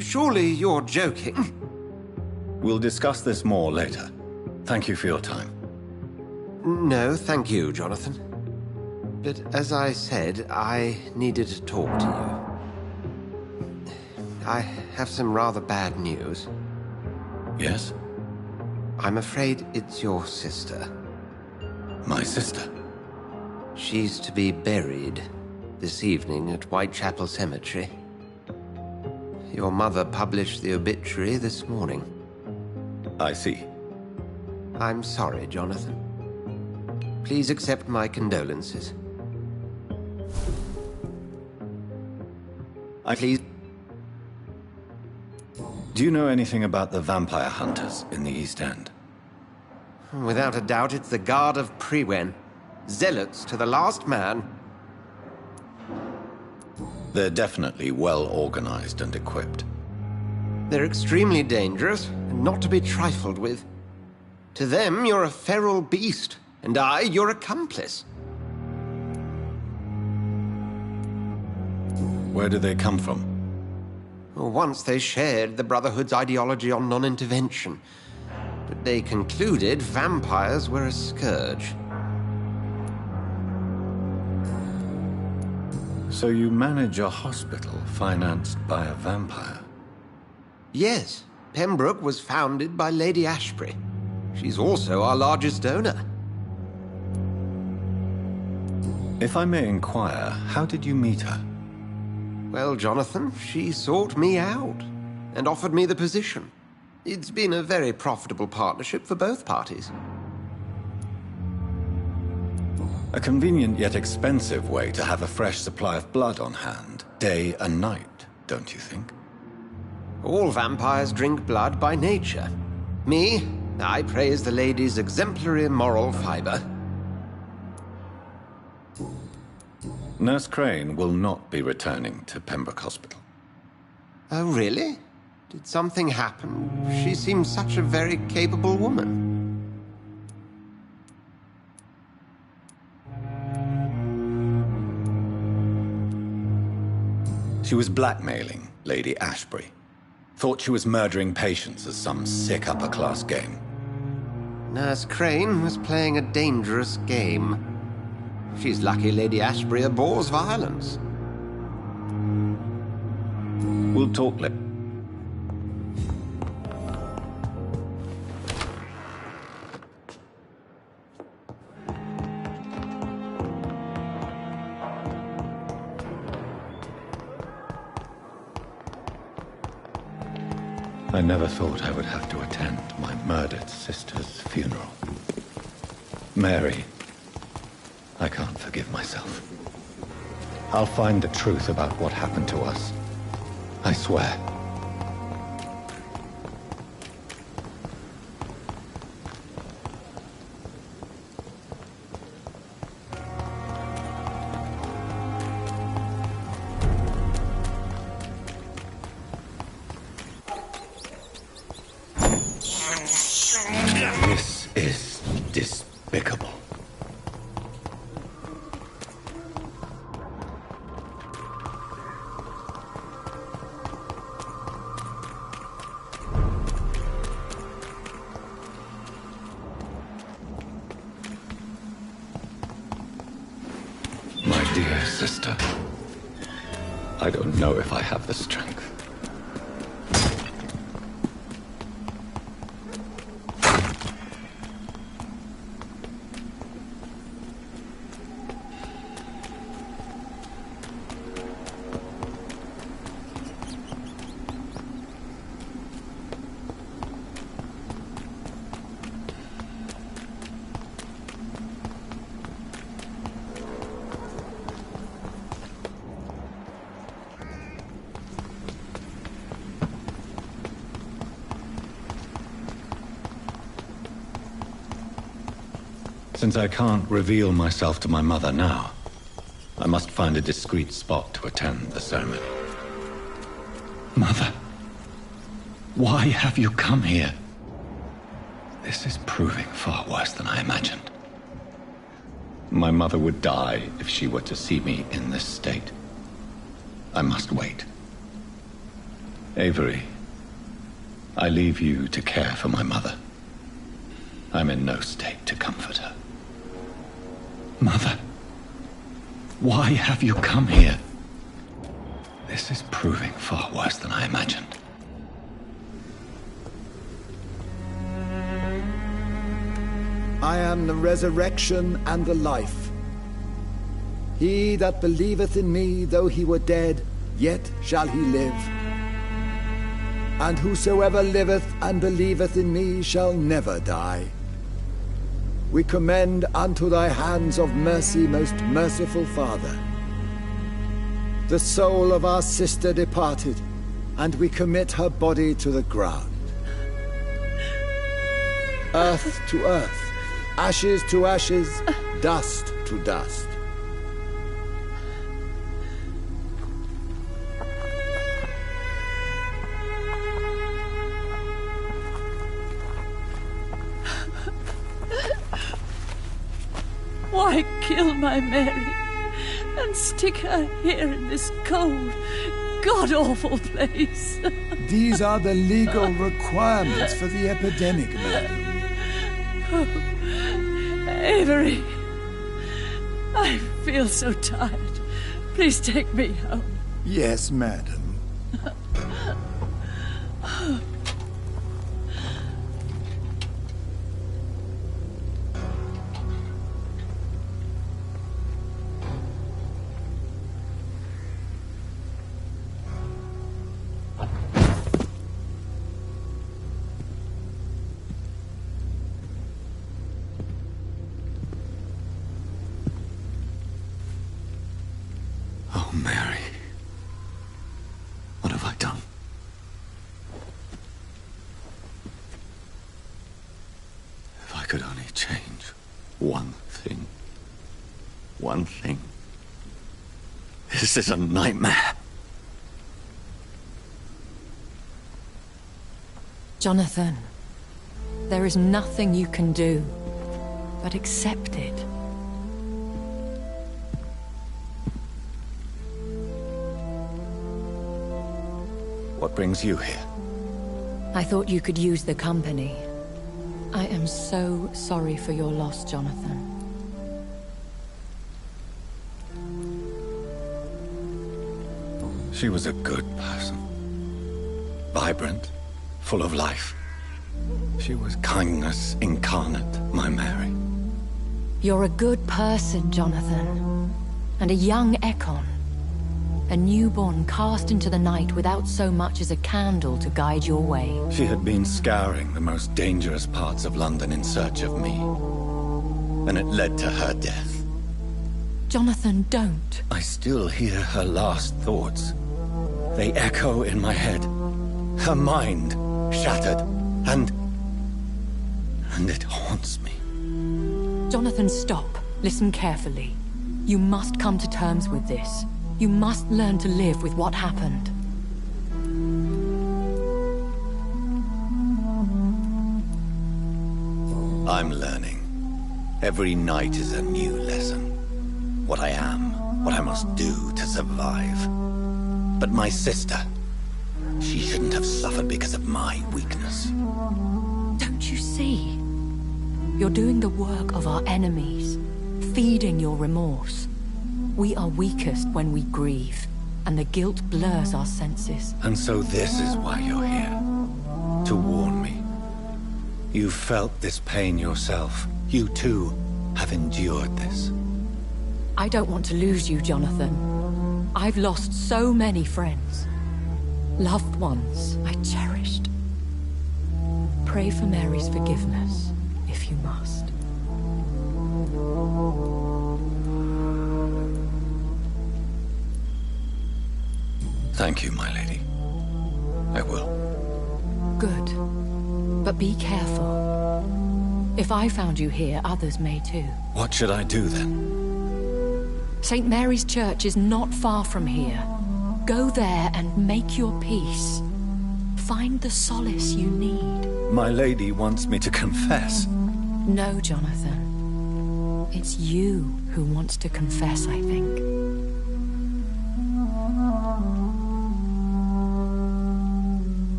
S10: Surely you're joking.
S1: We'll discuss this more later. Thank you for your time.
S10: No, thank you, Jonathan. But as I said, I needed to talk to you. I have some rather bad news.
S1: Yes?
S10: I'm afraid it's your sister.
S1: My sister?
S10: She's to be buried this evening at Whitechapel Cemetery. Your mother published the obituary this morning.
S1: I see.
S10: I'm sorry, Jonathan. Please accept my condolences. Please.
S1: Do you know anything about the vampire hunters in the East End?
S10: Without a doubt, it's the Guard of Prewen. Zealots to the last man.
S1: They're definitely well organized and equipped.
S10: They're extremely dangerous and not to be trifled with. To them, you're a feral beast, and I, your accomplice.
S1: Where do they come from?
S10: Once they shared the Brotherhood's ideology on non-intervention, but they concluded vampires were a scourge.
S1: So you manage a hospital financed by a vampire?
S10: Yes, Pembroke was founded by Lady Ashbury. She's also our largest donor.
S1: If I may inquire, how did you meet her?
S10: Well, Jonathan, she sought me out and offered me the position. It's been a very profitable partnership for both parties.
S1: A convenient yet expensive way to have a fresh supply of blood on hand, day and night, don't you think?
S10: All vampires drink blood by nature. Me, I praise the lady's exemplary moral fiber.
S1: Nurse Crane will not be returning to Pembroke Hospital.
S10: Oh, really? Did something happen? She seems such a very capable woman.
S1: She was blackmailing Lady Ashbury. Thought she was murdering patients as some sick upper-class game.
S10: Nurse Crane was playing a dangerous game. She's lucky Lady Ashbury abhors violence.
S1: We'll talk later. I never thought I would have to attend my murdered sister's funeral. Mary, I can't forgive myself. I'll find the truth about what happened to us. I swear. This is despicable. My dear sister, I don't know if I have the strength. Since I can't reveal myself to my mother now, I must find a discreet spot to attend the ceremony. Mother, why have you come here? This is proving far worse than I imagined. My mother would die if she were to see me in this state. I must wait. Avery, I leave you to care for my mother. I'm in no state to comfort her. Mother, why have you come here? This is proving far worse than I imagined.
S11: I am the resurrection and the life. He that believeth in me, though he were dead, yet shall he live. And whosoever liveth and believeth in me shall never die. We commend unto thy hands of mercy, most merciful Father, the soul of our sister departed, and we commit her body to the ground. Earth to earth, ashes to ashes, dust to dust.
S12: Why kill my Mary and stick her here in this cold, god-awful place?
S11: These are the legal requirements for the epidemic, madam.
S12: Oh, Avery, I feel so tired. Please take me home.
S11: Yes, madam.
S1: Oh, Mary. What have I done? If I could only change one thing. One thing. This is a nightmare.
S8: Jonathan, there is nothing you can do but accept it.
S1: What brings you here?
S8: I thought you could use the company. I am so sorry for your loss, Jonathan.
S1: She was a good person. Vibrant, full of life. She was kindness incarnate, my Mary.
S8: You're a good person, Jonathan. And a young Ekon. A newborn cast into the night without so much as a candle to guide your way.
S1: She had been scouring the most dangerous parts of London in search of me. And it led to her death.
S8: Jonathan, don't.
S1: I still hear her last thoughts. They echo in my head. Her mind shattered, and it haunts me.
S8: Jonathan, stop. Listen carefully. You must come to terms with this. You must learn to live with what happened.
S1: I'm learning. Every night is a new lesson. What I am, what I must do to survive. But my sister, she shouldn't have suffered because of my weakness.
S8: Don't you see? You're doing the work of our enemies, feeding your remorse. We are weakest when we grieve, and the guilt blurs our senses.
S1: And so this is why you're here. To warn me. You felt this pain yourself. You too have endured this.
S8: I don't want to lose you, Jonathan. I've lost so many friends. Loved ones I cherished. Pray for Mary's forgiveness, if you must.
S1: Thank you, my lady. I will.
S8: Good. But be careful. If I found you here, others may too.
S1: What should I do then?
S8: St. Mary's Church is not far from here. Go there and make your peace. Find the solace you need.
S1: My lady wants me to confess.
S8: No, Jonathan. It's you who wants to confess, I think.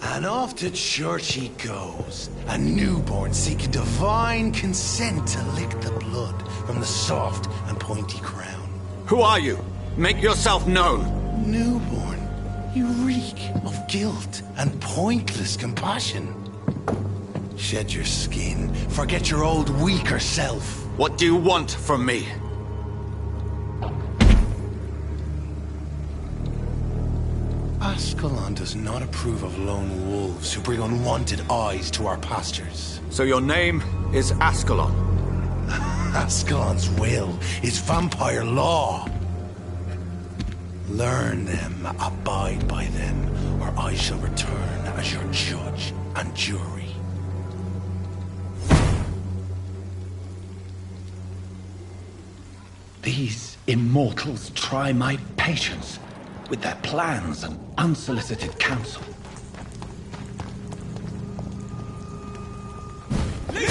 S13: And off to church he goes, a newborn seeking divine consent to lick the blood from the soft and pointy crown.
S1: Who are you? Make yourself known.
S13: Newborn, you reek of guilt and pointless compassion. Shed your skin, forget your old weaker self.
S1: What do you want from me?
S13: Ascalon does not approve of lone wolves who bring unwanted eyes to our pastures.
S1: So your name is Ascalon?
S13: Ascalon's will is vampire law. Learn them, abide by them, or I shall return as your judge and jury.
S1: These immortals try my patience with their plans and unsolicited counsel.
S13: Leave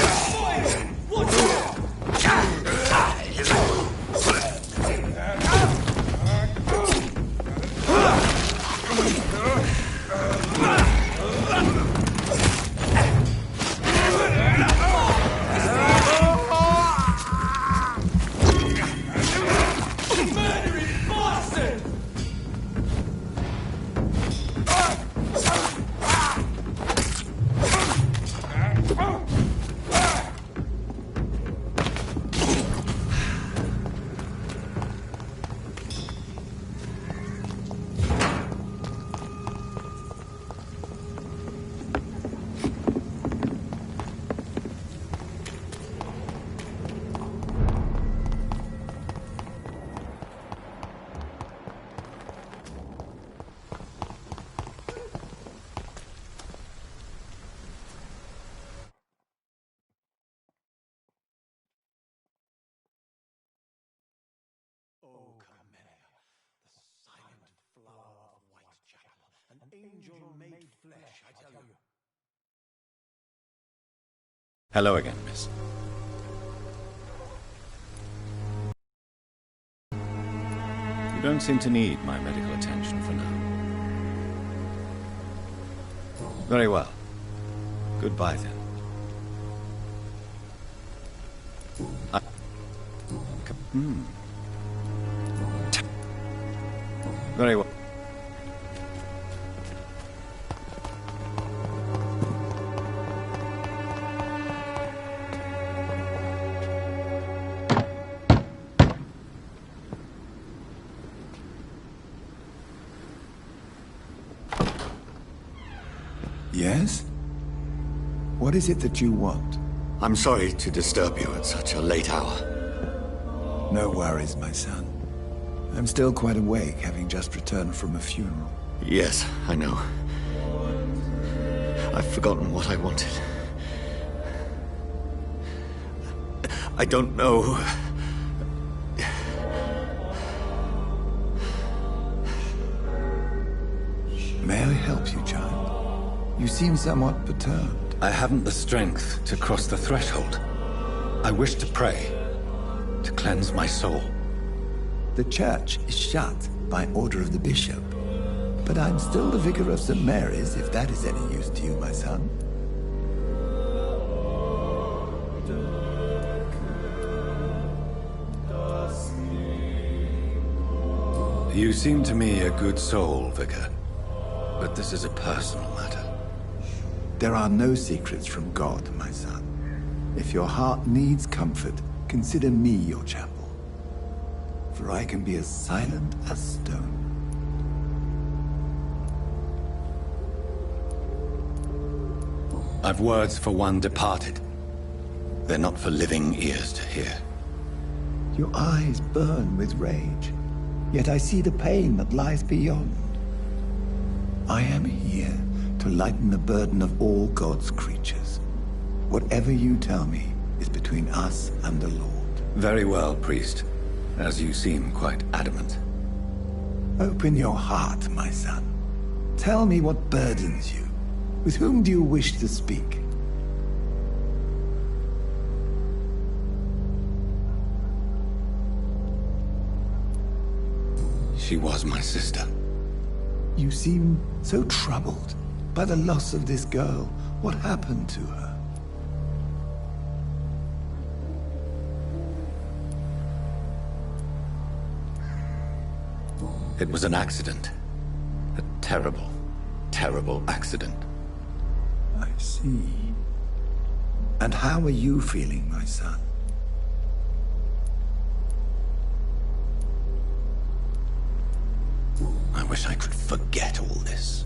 S14: murdering bastard!
S13: Angel made flesh, I tell you.
S1: Hello again, miss. You don't seem to need my medical attention for now. Very well. Goodbye then. Very well.
S11: Yes? What is it that you want?
S1: I'm sorry to disturb you at such a late hour.
S11: No worries, my son. I'm still quite awake, having just returned from a funeral.
S1: Yes, I know. I've forgotten what I wanted. I don't know.
S11: May I help you, child? You seem somewhat perturbed.
S1: I haven't the strength to cross the threshold. I wish to pray, to cleanse my soul.
S11: The church is shut by order of the bishop. But I'm still the vicar of St. Mary's, if that is any use to you, my son.
S1: You seem to me a good soul, vicar. But this is a personal matter.
S11: There are no secrets from God, my son. If your heart needs comfort, consider me your chapel. For I can be as silent as stone.
S1: I've words for one departed. They're not for living ears to hear.
S11: Your eyes burn with rage, yet I see the pain that lies beyond. I am here to lighten the burden of all God's creatures. Whatever you tell me is between us and the Lord.
S1: Very well, priest, as you seem quite adamant.
S11: Open your heart, my son. Tell me what burdens you. With whom do you wish to speak?
S1: She was my sister.
S11: You seem so troubled by the loss of this girl. What happened to her?
S1: It was an accident. A terrible, terrible accident.
S11: I see. And how are you feeling, my son?
S1: I wish I could forget all this.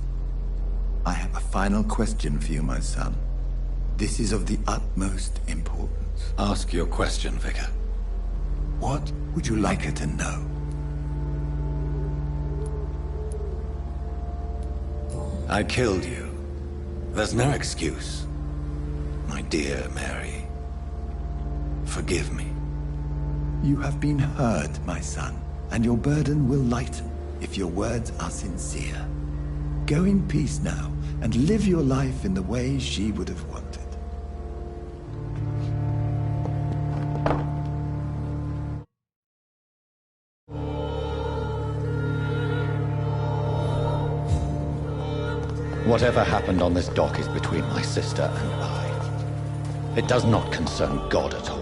S11: I have a final question for you, my son. This is of the utmost importance.
S1: Ask your question, Vicar.
S11: What would you like her to know?
S1: I killed you. There's no excuse. My dear Mary, forgive me.
S11: You have been heard, my son, and your burden will lighten if your words are sincere. Go in peace now, and live your life in the way she would have wanted.
S1: Whatever happened on this dock is between my sister and I. It does not concern God at all.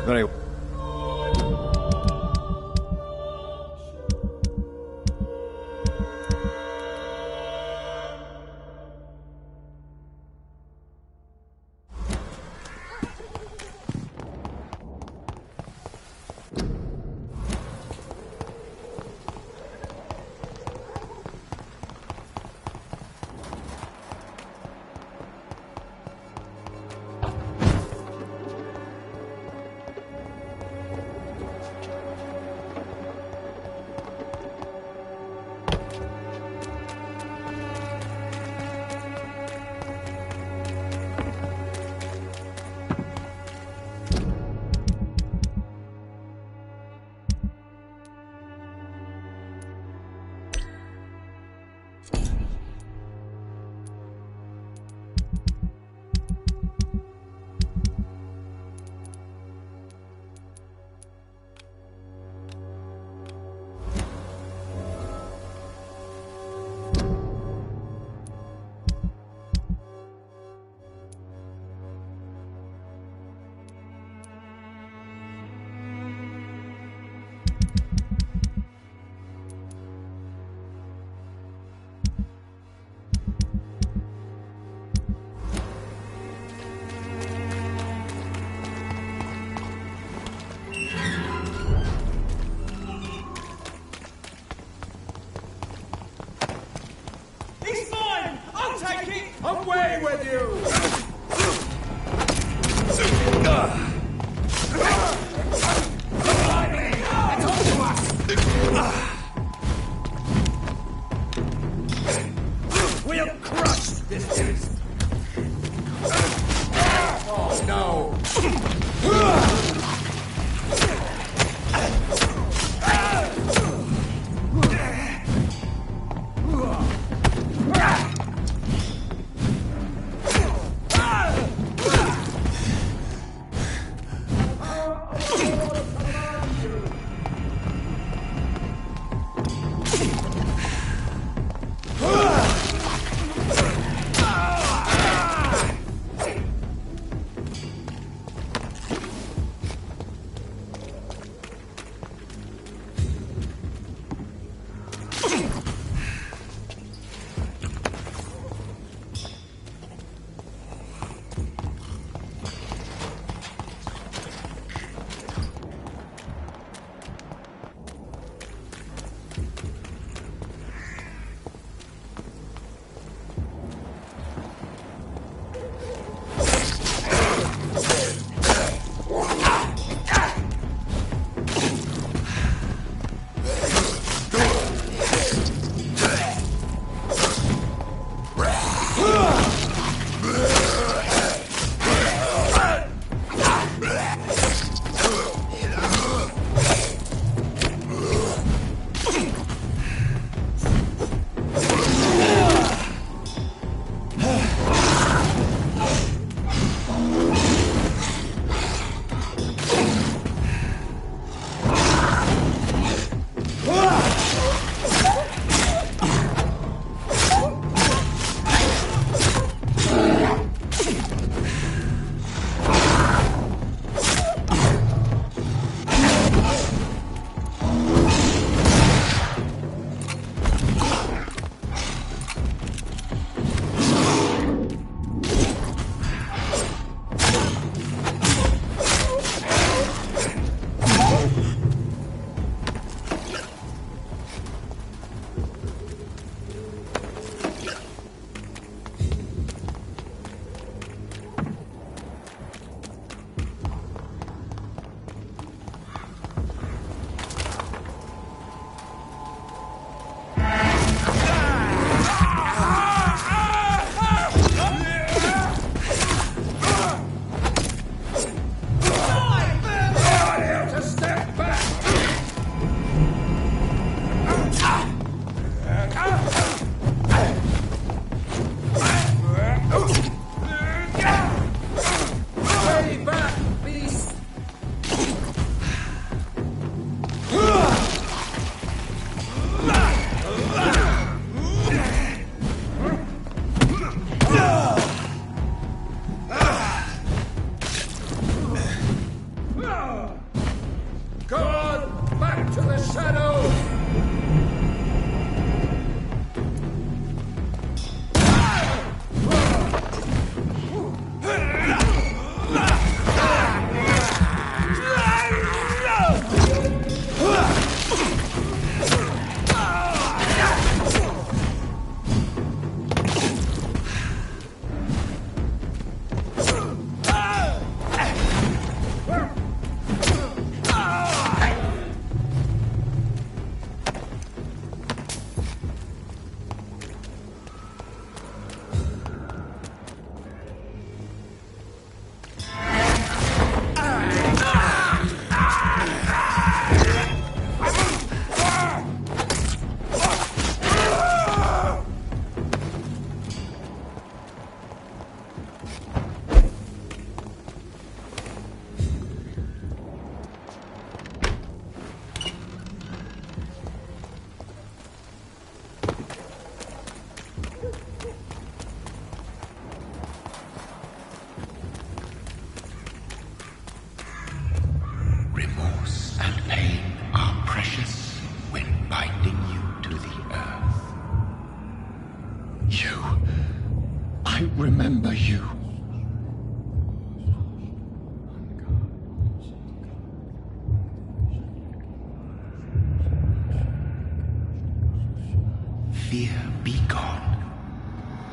S1: Very
S14: Away with you! We'll crush this beast! Oh, no!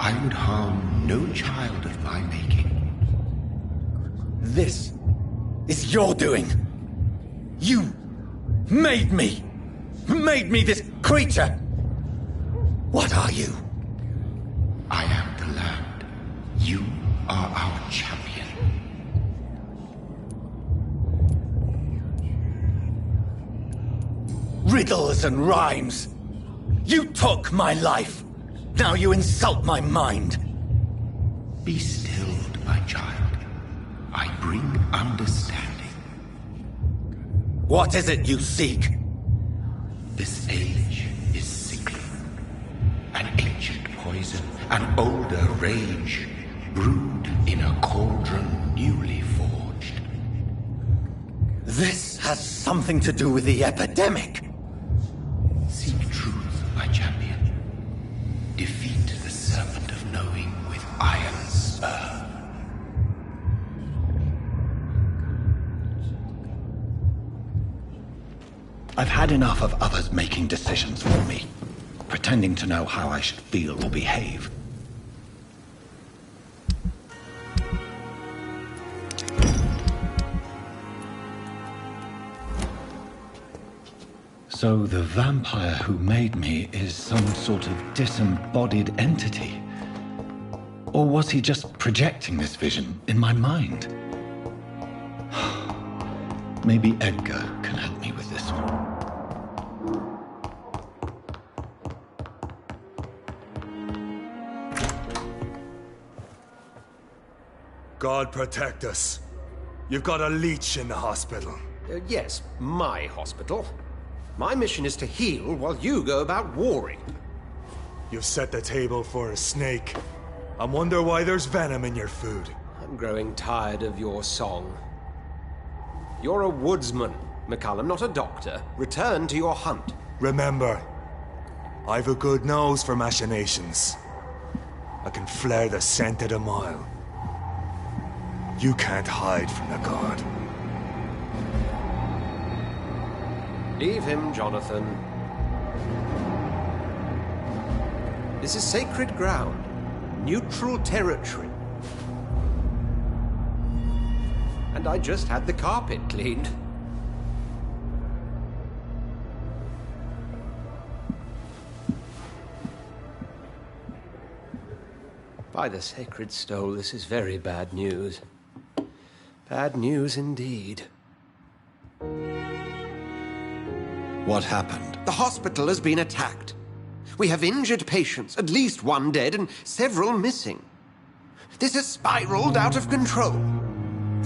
S13: I would harm no child of my making.
S1: This is your doing. You made me. Made me this creature. What are you?
S13: I am the land. You are our champion.
S1: Riddles and rhymes. You took my life. Now you insult my mind.
S13: Be stilled, my child. I bring understanding.
S1: What is it you seek?
S13: This age is sickly. An ancient poison, an older rage, brewed in a cauldron newly forged.
S1: This has something to do with the epidemic.
S13: Seek truth, my champion. Defeat the serpent of knowing with iron spur.
S1: I've had enough of others making decisions for me, pretending to know how I should feel or behave. So the vampire who made me is some sort of disembodied entity? Or was he just projecting this vision in my mind? Maybe Edgar can help me with this one.
S15: God protect us. You've got a leech in the hospital.
S10: Yes, my hospital. My mission is to heal while you go about warring.
S15: You've set the table for a snake. I wonder why there's venom in your food.
S10: I'm growing tired of your song. You're a woodsman, McCullum, not a doctor. Return to your hunt.
S15: Remember, I've a good nose for machinations. I can flare the scent at a mile. You can't hide from the god.
S10: Leave him, Jonathan. This is sacred ground. Neutral territory. And I just had the carpet cleaned. By the sacred stole, this is very bad news. Bad news indeed.
S1: What happened?
S10: The hospital has been attacked. We have injured patients, at least one dead and several missing. This has spiraled out of control.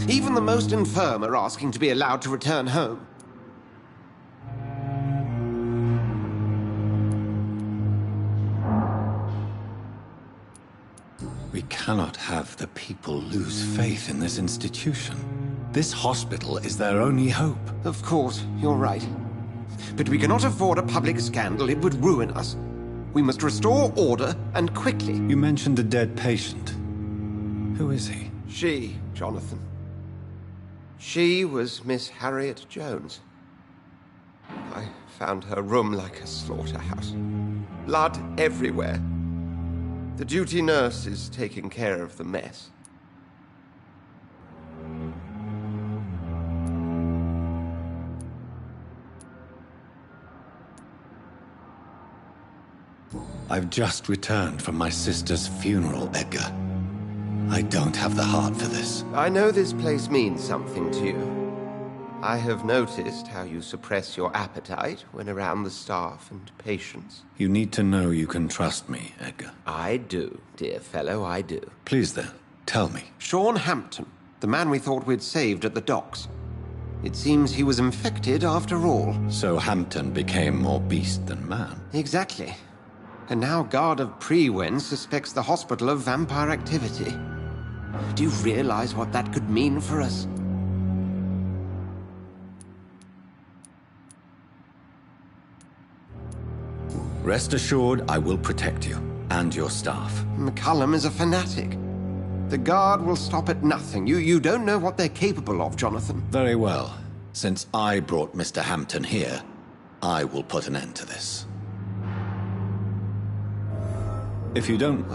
S10: Even the most infirm are asking to be allowed to return home.
S1: We cannot have the people lose faith in this institution. This hospital is their only hope.
S10: Of course, you're right. But we cannot afford a public scandal. It would ruin us. We must restore order, and quickly.
S1: You mentioned a dead patient. Who is he?
S10: She, Jonathan. She was Miss Harriet Jones. I found her room like a slaughterhouse. Blood everywhere. The duty nurse is taking care of the mess.
S1: I've just returned from my sister's funeral, Edgar. I don't have the heart for this.
S10: I know this place means something to you. I have noticed how you suppress your appetite when around the staff and patients.
S1: You need to know you can trust me, Edgar.
S10: I do, dear fellow, I do.
S1: Please then, tell me.
S10: Sean Hampton, the man we thought we'd saved at the docks. It seems he was infected after all.
S1: So Hampton became more beast than man.
S10: Exactly. And now Guard of Prewen suspects the hospital of vampire activity. Do you realize what that could mean for us?
S1: Rest assured, I will protect you and your staff.
S10: McCullum is a fanatic. The Guard will stop at nothing. You don't know what they're capable of, Jonathan.
S1: Very well. Since I brought Mr. Hampton here, I will put an end to this. If you don't...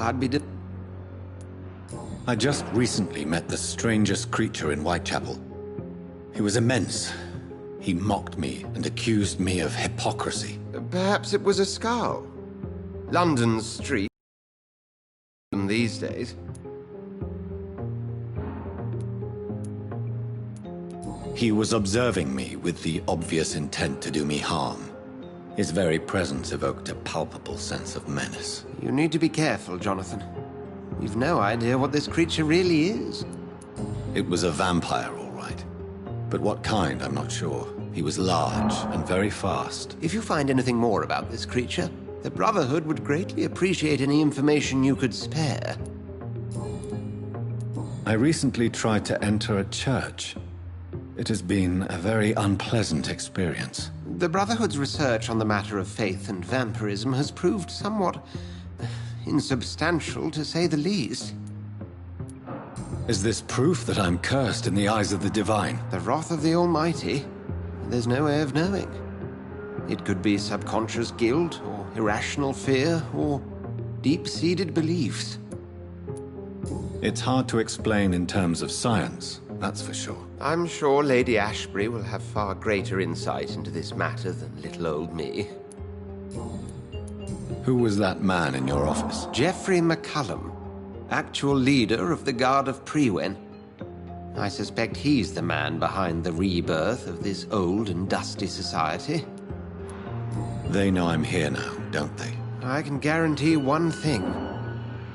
S1: I just recently met the strangest creature in Whitechapel. He was immense. He mocked me and accused me of hypocrisy.
S10: Perhaps it was a skal. London's street these days.
S1: He was observing me with the obvious intent to do me harm. His very presence evoked a palpable sense of menace.
S10: You need to be careful, Jonathan. You've no idea what this creature really is.
S1: It was a vampire, all right. But what kind, I'm not sure. He was large and very fast.
S10: If you find anything more about this creature, the Brotherhood would greatly appreciate any information you could spare.
S1: I recently tried to enter a church. It has been a very unpleasant experience.
S10: The Brotherhood's research on the matter of faith and vampirism has proved somewhat insubstantial, to say the least.
S1: Is this proof that I'm cursed in the eyes of the divine?
S10: The wrath of the Almighty? There's no way of knowing. It could be subconscious guilt, or irrational fear, or deep-seated beliefs.
S1: It's hard to explain in terms of science, that's for sure.
S10: I'm sure Lady Ashbury will have far greater insight into this matter than little old me.
S1: Who was that man in your office?
S10: Geoffrey McCullum, actual leader of the Guard of Prewen. I suspect he's the man behind the rebirth of this old and dusty society.
S1: They know I'm here now, don't they?
S10: I can guarantee one thing.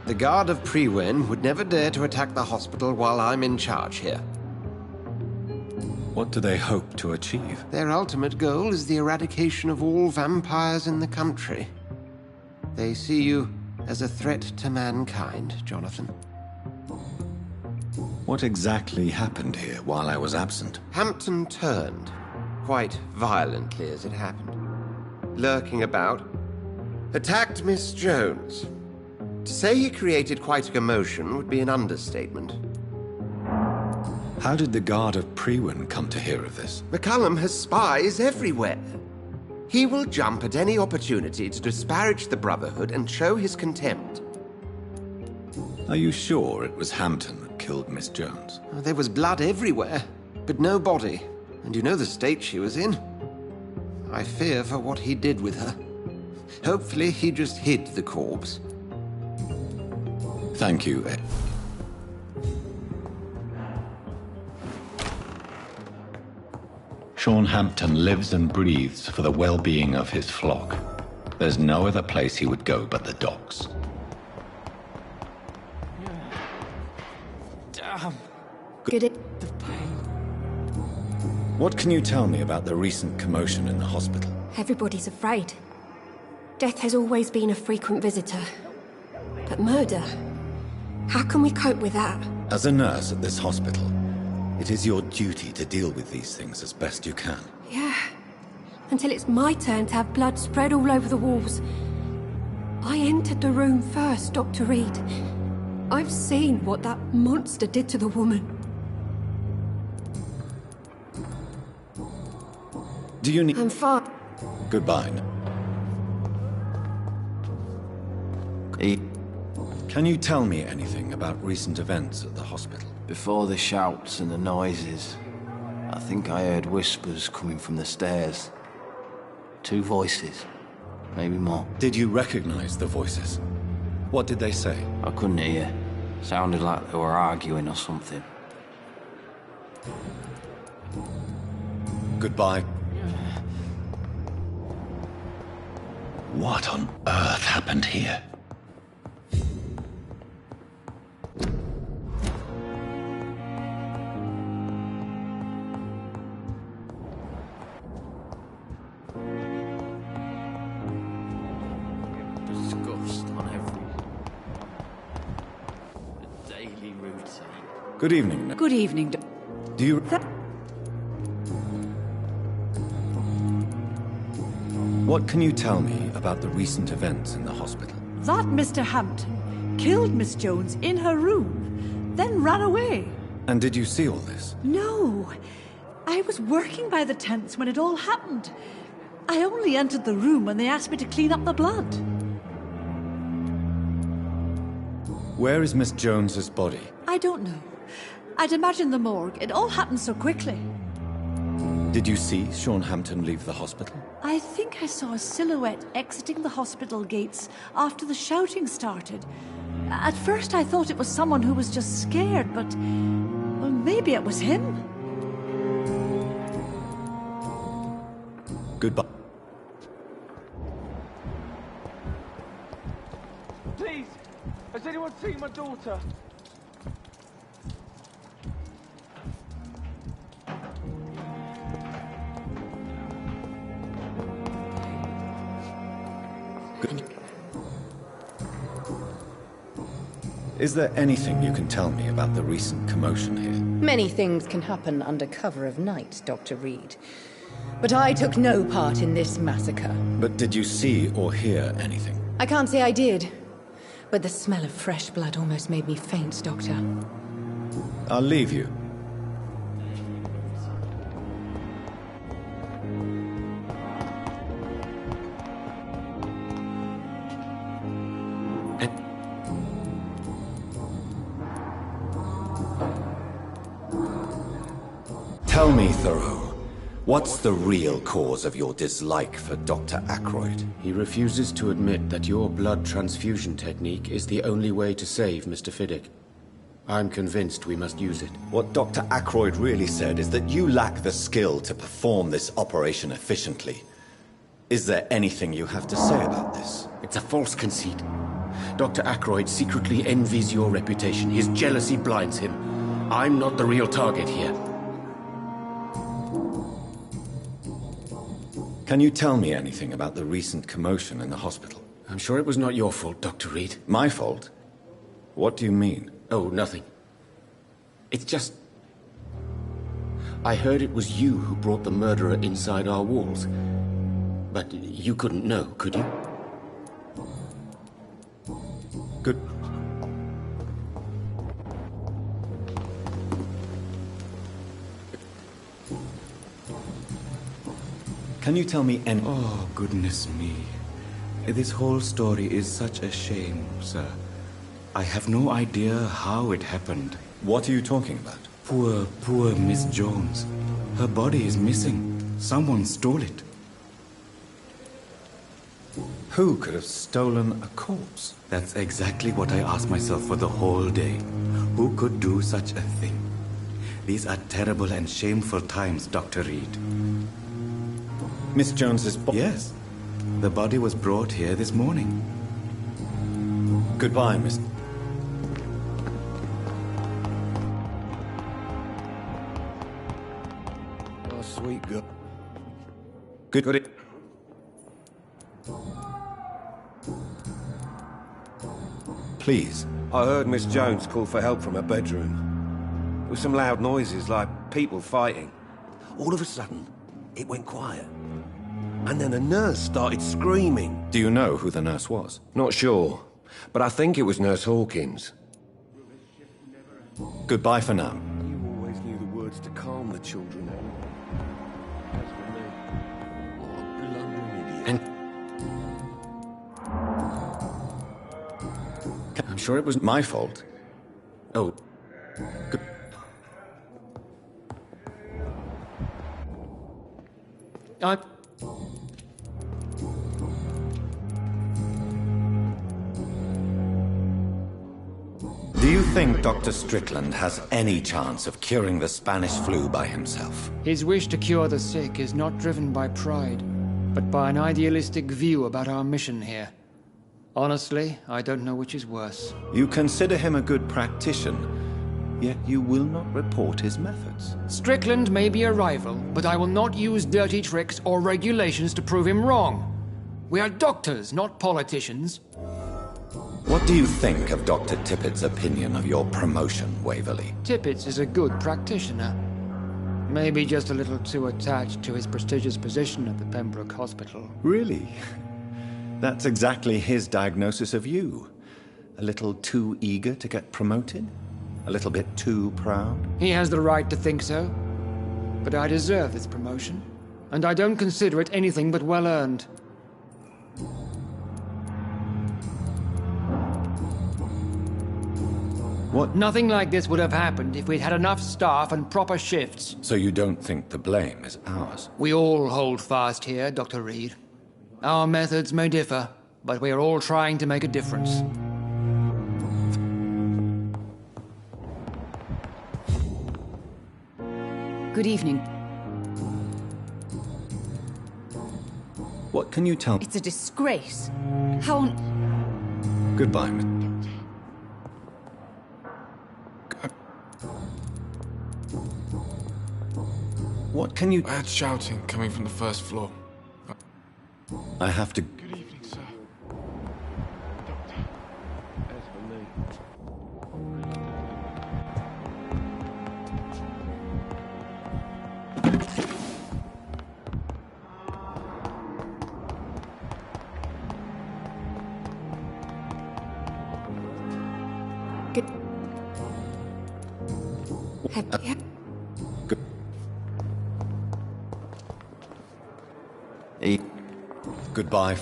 S10: The Guard of Prewen would never dare to attack the hospital while I'm in charge here.
S1: What do they hope to achieve?
S10: Their ultimate goal is the eradication of all vampires in the country. They see you as a threat to mankind, Jonathan.
S1: What exactly happened here while I was absent?
S10: Hampton turned, quite violently as it happened. Lurking about, attacked Miss Jones. To say he created quite a commotion would be an understatement.
S1: How did the Guard of Prewen come to hear of this?
S10: McCullum has spies everywhere. He will jump at any opportunity to disparage the Brotherhood and show his contempt.
S1: Are you sure it was Hampton that killed Miss Jones?
S10: There was blood everywhere, but no body. And you know the state she was in. I fear for what he did with her. Hopefully he just hid the corpse.
S1: Thank you, Ed. Sean Hampton lives and breathes for the well-being of his flock. There's no other place he would go but the docks.
S12: Damn.
S8: Get it?
S12: The pain.
S1: What can you tell me about the recent commotion in the hospital?
S16: Everybody's afraid. Death has always been a frequent visitor. But murder? How can we cope with that?
S1: As a nurse at this hospital, it is your duty to deal with these things as best you can.
S16: Yeah. Until it's my turn to have blood spread all over the walls. I entered the room first, Dr. Reed. I've seen what that monster did to the woman.
S1: Do you need...
S16: I'm fine.
S1: Goodbye. Can you tell me anything about recent events at the hospital?
S17: Before the shouts and the noises, I think I heard whispers coming from the stairs. 2 voices, maybe more.
S1: Did you recognize the voices? What did they say?
S17: I couldn't hear. Sounded like they were arguing or something.
S1: Goodbye. What on earth happened here? Good evening.
S12: Good evening.
S1: Do you... What can you tell me about the recent events in the hospital?
S12: That Mr. Hampton killed Miss Jones in her room, then ran away.
S1: And did you see all this?
S12: No. I was working by the tents when it all happened. I only entered the room when they asked me to clean up the blood.
S1: Where is Miss Jones's body?
S12: I don't know. I'd imagine the morgue. It all happened so quickly.
S1: Did you see Sean Hampton leave the hospital?
S12: I think I saw a silhouette exiting the hospital gates after the shouting started. At first I thought it was someone who was just scared, but well, maybe it was him.
S1: Goodbye.
S18: Please, has anyone seen my daughter?
S1: Is there anything you can tell me about the recent commotion here?
S8: Many things can happen under cover of night, Dr. Reed. But I took no part in this massacre.
S1: But did you see or hear anything?
S8: I can't say I did. But the smell of fresh blood almost made me faint, Doctor.
S1: I'll leave you. Tell me, Thoreau, what's the real cause of your dislike for Dr. Ackroyd?
S19: He refuses to admit that your blood transfusion technique is the only way to save Mr. Fiddick. I'm convinced we must use it.
S1: What Dr. Ackroyd really said is that you lack the skill to perform this operation efficiently. Is there anything you have to say about this?
S19: It's a false conceit. Dr. Ackroyd secretly envies your reputation. His jealousy blinds him. I'm not the real target here.
S1: Can you tell me anything about the recent commotion in the hospital?
S19: I'm sure it was not your fault, Dr. Reed.
S1: My fault? What do you mean?
S19: Oh, nothing. It's just... I heard it was you who brought the murderer inside our walls. But you couldn't know, could you?
S1: Good. Can you tell me any...
S20: Oh, goodness me. This whole story is such a shame, sir. I have no idea how it happened.
S1: What are you talking about?
S20: Poor Miss Jones. Her body is missing. Someone stole it.
S1: Who could have stolen a corpse?
S20: That's exactly what I asked myself for the whole day. Who could do such a thing? These are terrible and shameful times, Dr. Reed.
S1: Miss Jones's body?
S20: Yes. The body was brought here this morning.
S1: Goodbye, Miss...
S7: Oh, sweet girl.
S1: Good. Please.
S7: I heard Miss Jones call for help from her bedroom. There were some loud noises, like people fighting. All of a sudden, it went quiet. And then a nurse started screaming.
S1: Do you know who the nurse was?
S7: Not sure, but I think it was Nurse Hawkins.
S1: Goodbye for now.
S7: You always knew the words to calm the children. As for me, what a blundering idiot.
S1: I'm sure it was my fault. Oh. Good. Do you think Dr. Strickland has any chance of curing the Spanish flu by himself?
S9: His wish to cure the sick is not driven by pride, but by an idealistic view about our mission here. Honestly, I don't know which is worse.
S1: You consider him a good practitioner, yet you will not report his methods.
S9: Strickland may be a rival, but I will not use dirty tricks or regulations to prove him wrong. We are doctors, not politicians.
S1: What do you think of Dr. Tippett's opinion of your promotion, Waverley?
S9: Tippett is a good practitioner. Maybe just a little too attached to his prestigious position at the Pembroke Hospital.
S1: Really? That's exactly his diagnosis of you. A little too eager to get promoted? A little bit too proud?
S9: He has the right to think so. But I deserve this promotion, and I don't consider it anything but well-earned.
S1: What?
S9: Nothing like this would have happened if we'd had enough staff and proper shifts.
S1: So you don't think the blame is ours?
S9: We all hold fast here, Dr. Reed. Our methods may differ, but we are all trying to make a difference.
S8: Good evening.
S1: What can you tell me?
S8: It's a disgrace. How on...
S1: Goodbye, Miss. What can you...
S21: I heard shouting coming from the first floor.
S1: I have to...
S21: Good evening, sir. Doctor. As for me.
S8: Good...
S1: Good... Goodbye.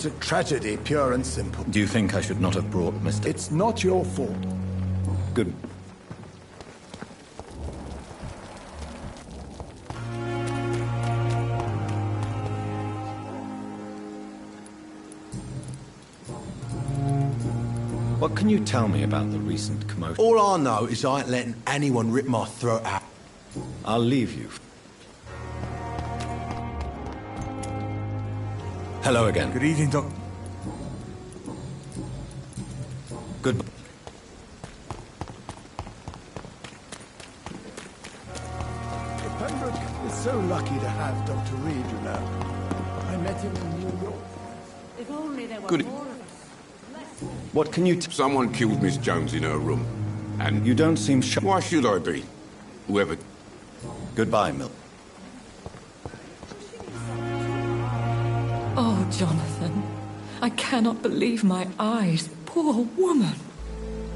S11: It's a tragedy, pure and simple.
S1: Do you think I should not have brought Mr.
S11: It's not your fault.
S1: Good. What can you tell me about the recent commotion?
S13: All I know is I ain't letting anyone rip my throat out.
S1: I'll leave you. Hello again.
S15: Good evening, Doc.
S1: Good.
S11: Pembroke is so lucky to have Dr. Reed, you know. I met him in New York.
S12: If only there were
S1: Good.
S12: more of us.
S1: What can you...
S3: Someone killed Miss Jones in her room. And
S1: You don't seem sure.
S3: why should I be? Whoever...
S1: Goodbye, Mill.
S8: Oh, Jonathan. I cannot believe my eyes. Poor woman.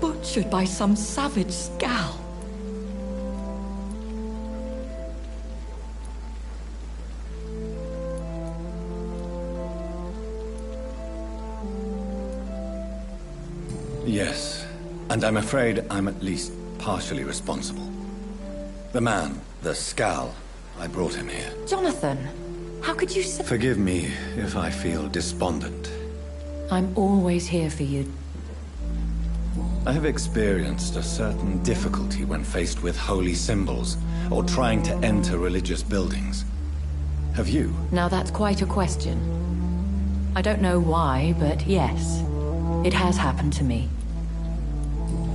S8: Butchered by some savage skal.
S1: Yes, and I'm afraid I'm at least partially responsible. The man, the skal, I brought him here.
S8: Jonathan, how could you say...
S1: Forgive me if I feel despondent.
S8: I'm always here for you.
S1: I have experienced a certain difficulty when faced with holy symbols or trying to enter religious buildings. Have you?
S8: Now that's quite a question. I don't know why, but yes. It has happened to me.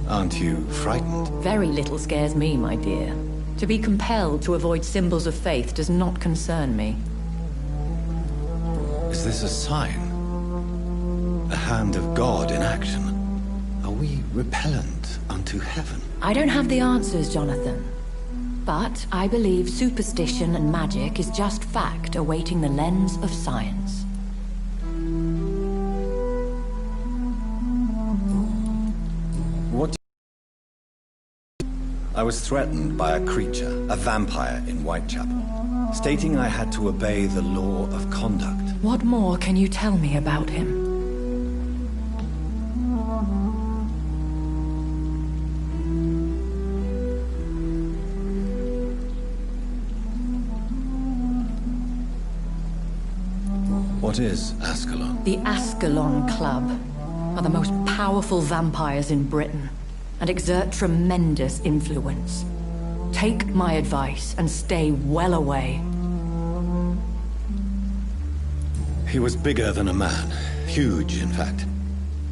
S1: Aren't you frightened?
S8: Very little scares me, my dear. To be compelled to avoid symbols of faith does not concern me.
S1: Is this a sign? A hand of God in action? Are we repellent unto heaven?
S8: I don't have the answers, Jonathan. But I believe superstition and magic is just fact awaiting the lens of science.
S1: What? I was threatened by a creature, a vampire in Whitechapel, stating I had to obey the law of conduct.
S8: What more can you tell me about him?
S1: What is Ascalon?
S8: The Ascalon Club are the most powerful vampires in Britain and exert tremendous influence. Take my advice and stay well away.
S1: He was bigger than a man. Huge, in fact.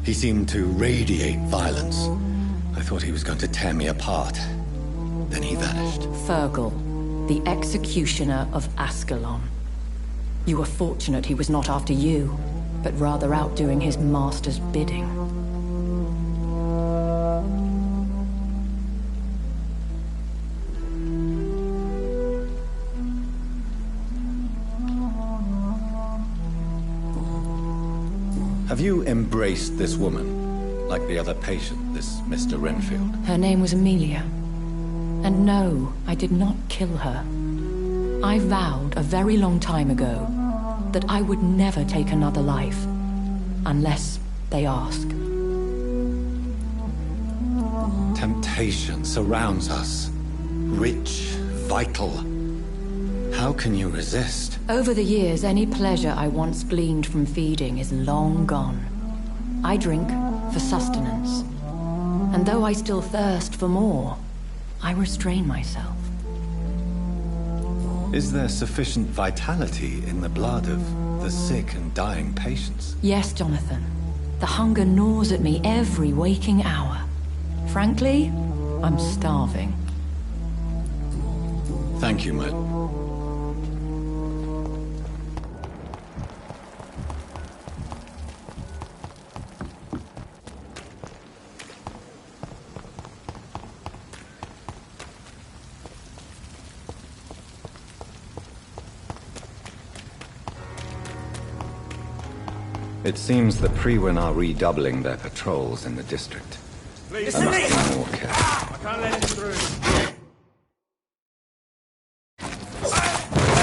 S1: He seemed to radiate violence. I thought he was going to tear me apart. Then he vanished.
S8: Fergal, the executioner of Ascalon. You were fortunate he was not after you, but rather out doing his master's bidding.
S1: Have you embraced this woman, like the other patient, this Mr. Renfield?
S8: Her name was Amelia. And no, I did not kill her. I vowed a very long time ago that I would never take another life, unless they ask.
S1: Temptation surrounds us. Rich, vital. How can you resist?
S8: Over the years, any pleasure I once gleaned from feeding is long gone. I drink for sustenance. And though I still thirst for more, I restrain myself.
S1: Is there sufficient vitality in the blood of the sick and dying patients?
S8: Yes, Jonathan. The hunger gnaws at me every waking hour. Frankly, I'm starving.
S1: Thank you, my... It seems the Priwen are redoubling their patrols in the district.
S14: Please,
S1: I must be more careful.
S14: I can't let him through.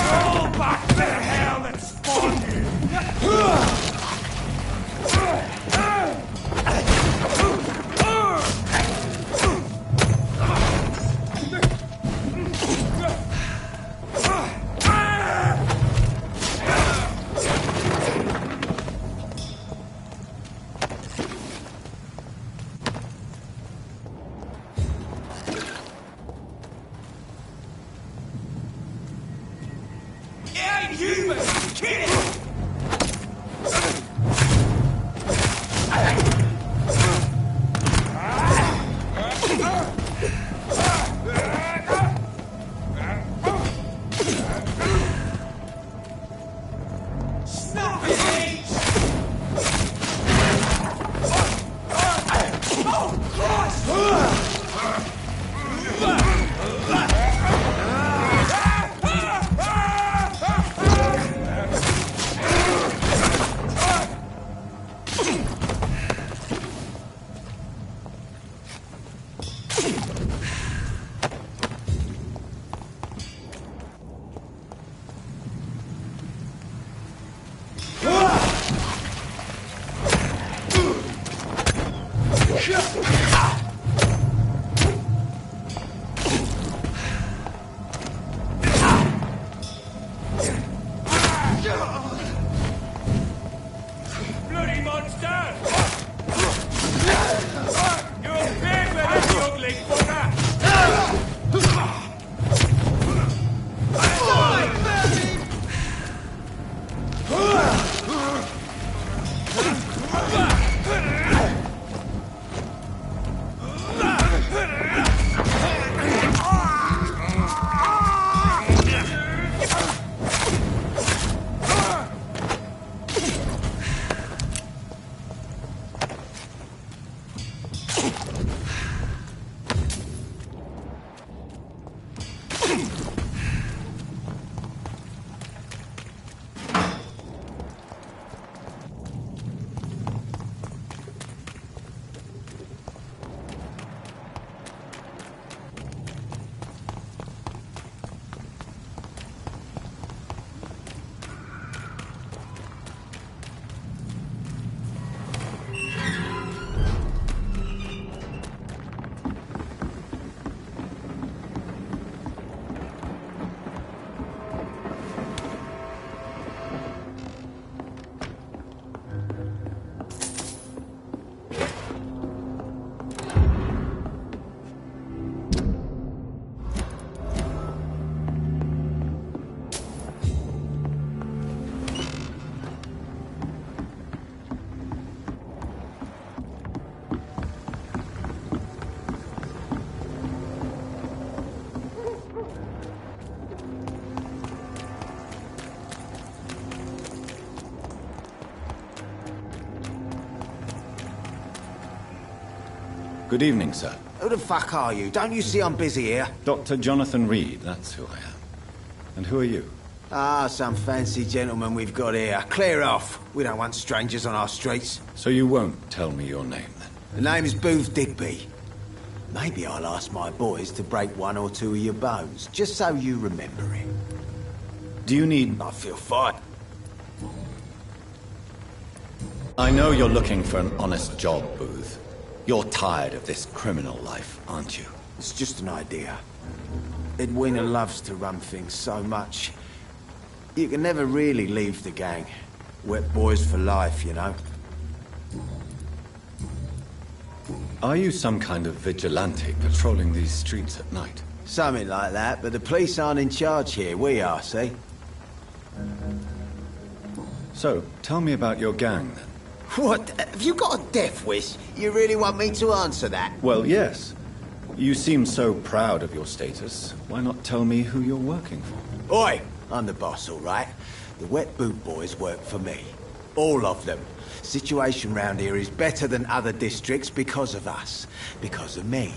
S14: Roll back the hell that spawned you! Bloody monster! You're bigger than you ugly fucker!
S1: Good evening, sir.
S6: Who the fuck are you? Don't you see I'm busy here?
S1: Dr. Jonathan Reed, that's who I am. And who are you?
S3: Ah, some fancy gentleman we've got here. Clear off. We don't want strangers on our streets.
S1: So you won't tell me your name, then?
S3: The name is Booth Digby. Maybe I'll ask my boys to break one or two of your bones, just so you remember it.
S1: Do you need...
S3: I feel fine.
S1: I know you're looking for an honest job, Booth. You're tired of this criminal life, aren't you?
S3: It's just an idea. Edwina loves to run things so much. You can never really leave the gang. Wet boys for life, you know.
S1: Are you some kind of vigilante patrolling these streets at night?
S3: Something like that, but the police aren't in charge here. We are, see?
S1: So, tell me about your gang, then.
S3: What? Have you got a death wish? You really want me to answer that?
S1: Well, yes. You seem so proud of your status. Why not tell me who you're working for?
S3: Oi! I'm the boss, all right? The Wet Boot Boys work for me. All of them. Situation round here is better than other districts because of us. Because of me.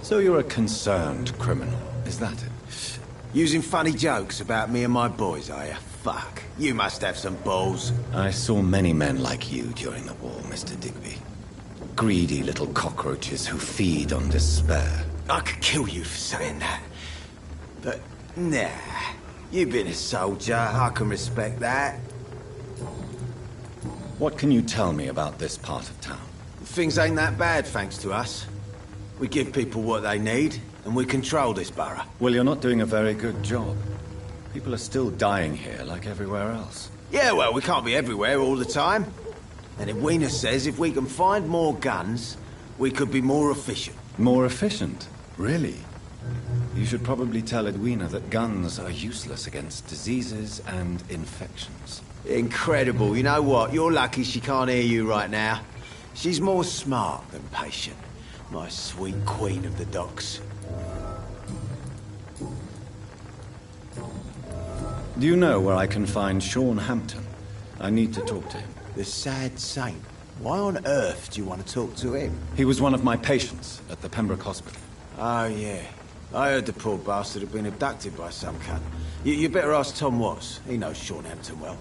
S1: So you're a concerned criminal, is that it?
S3: Using funny jokes about me and my boys, are you? Fuck. You must have some balls.
S1: I saw many men like you during the war, Mr. Digby. Greedy little cockroaches who feed on despair.
S3: I could kill you for saying that. But, nah. You've been a soldier. I can respect that.
S1: What can you tell me about this part of town?
S3: Things ain't that bad, thanks to us. We give people what they need, and we control this borough.
S1: Well, you're not doing a very good job. People are still dying here, like everywhere else.
S3: Yeah, well, we can't be everywhere all the time. And Edwina says if we can find more guns, we could be more efficient.
S1: More efficient? Really? You should probably tell Edwina that guns are useless against diseases and infections.
S3: Incredible. You know what? You're lucky she can't hear you right now. She's more smart than patient. My sweet queen of the docks.
S1: Do you know where I can find Sean Hampton? I need to talk to him.
S3: The sad saint. Why on earth do you want to talk to him?
S1: He was one of my patients at the Pembroke Hospital.
S3: Oh, yeah. I heard the poor bastard had been abducted by some cunt. You better ask Tom Watts. He knows Sean Hampton well.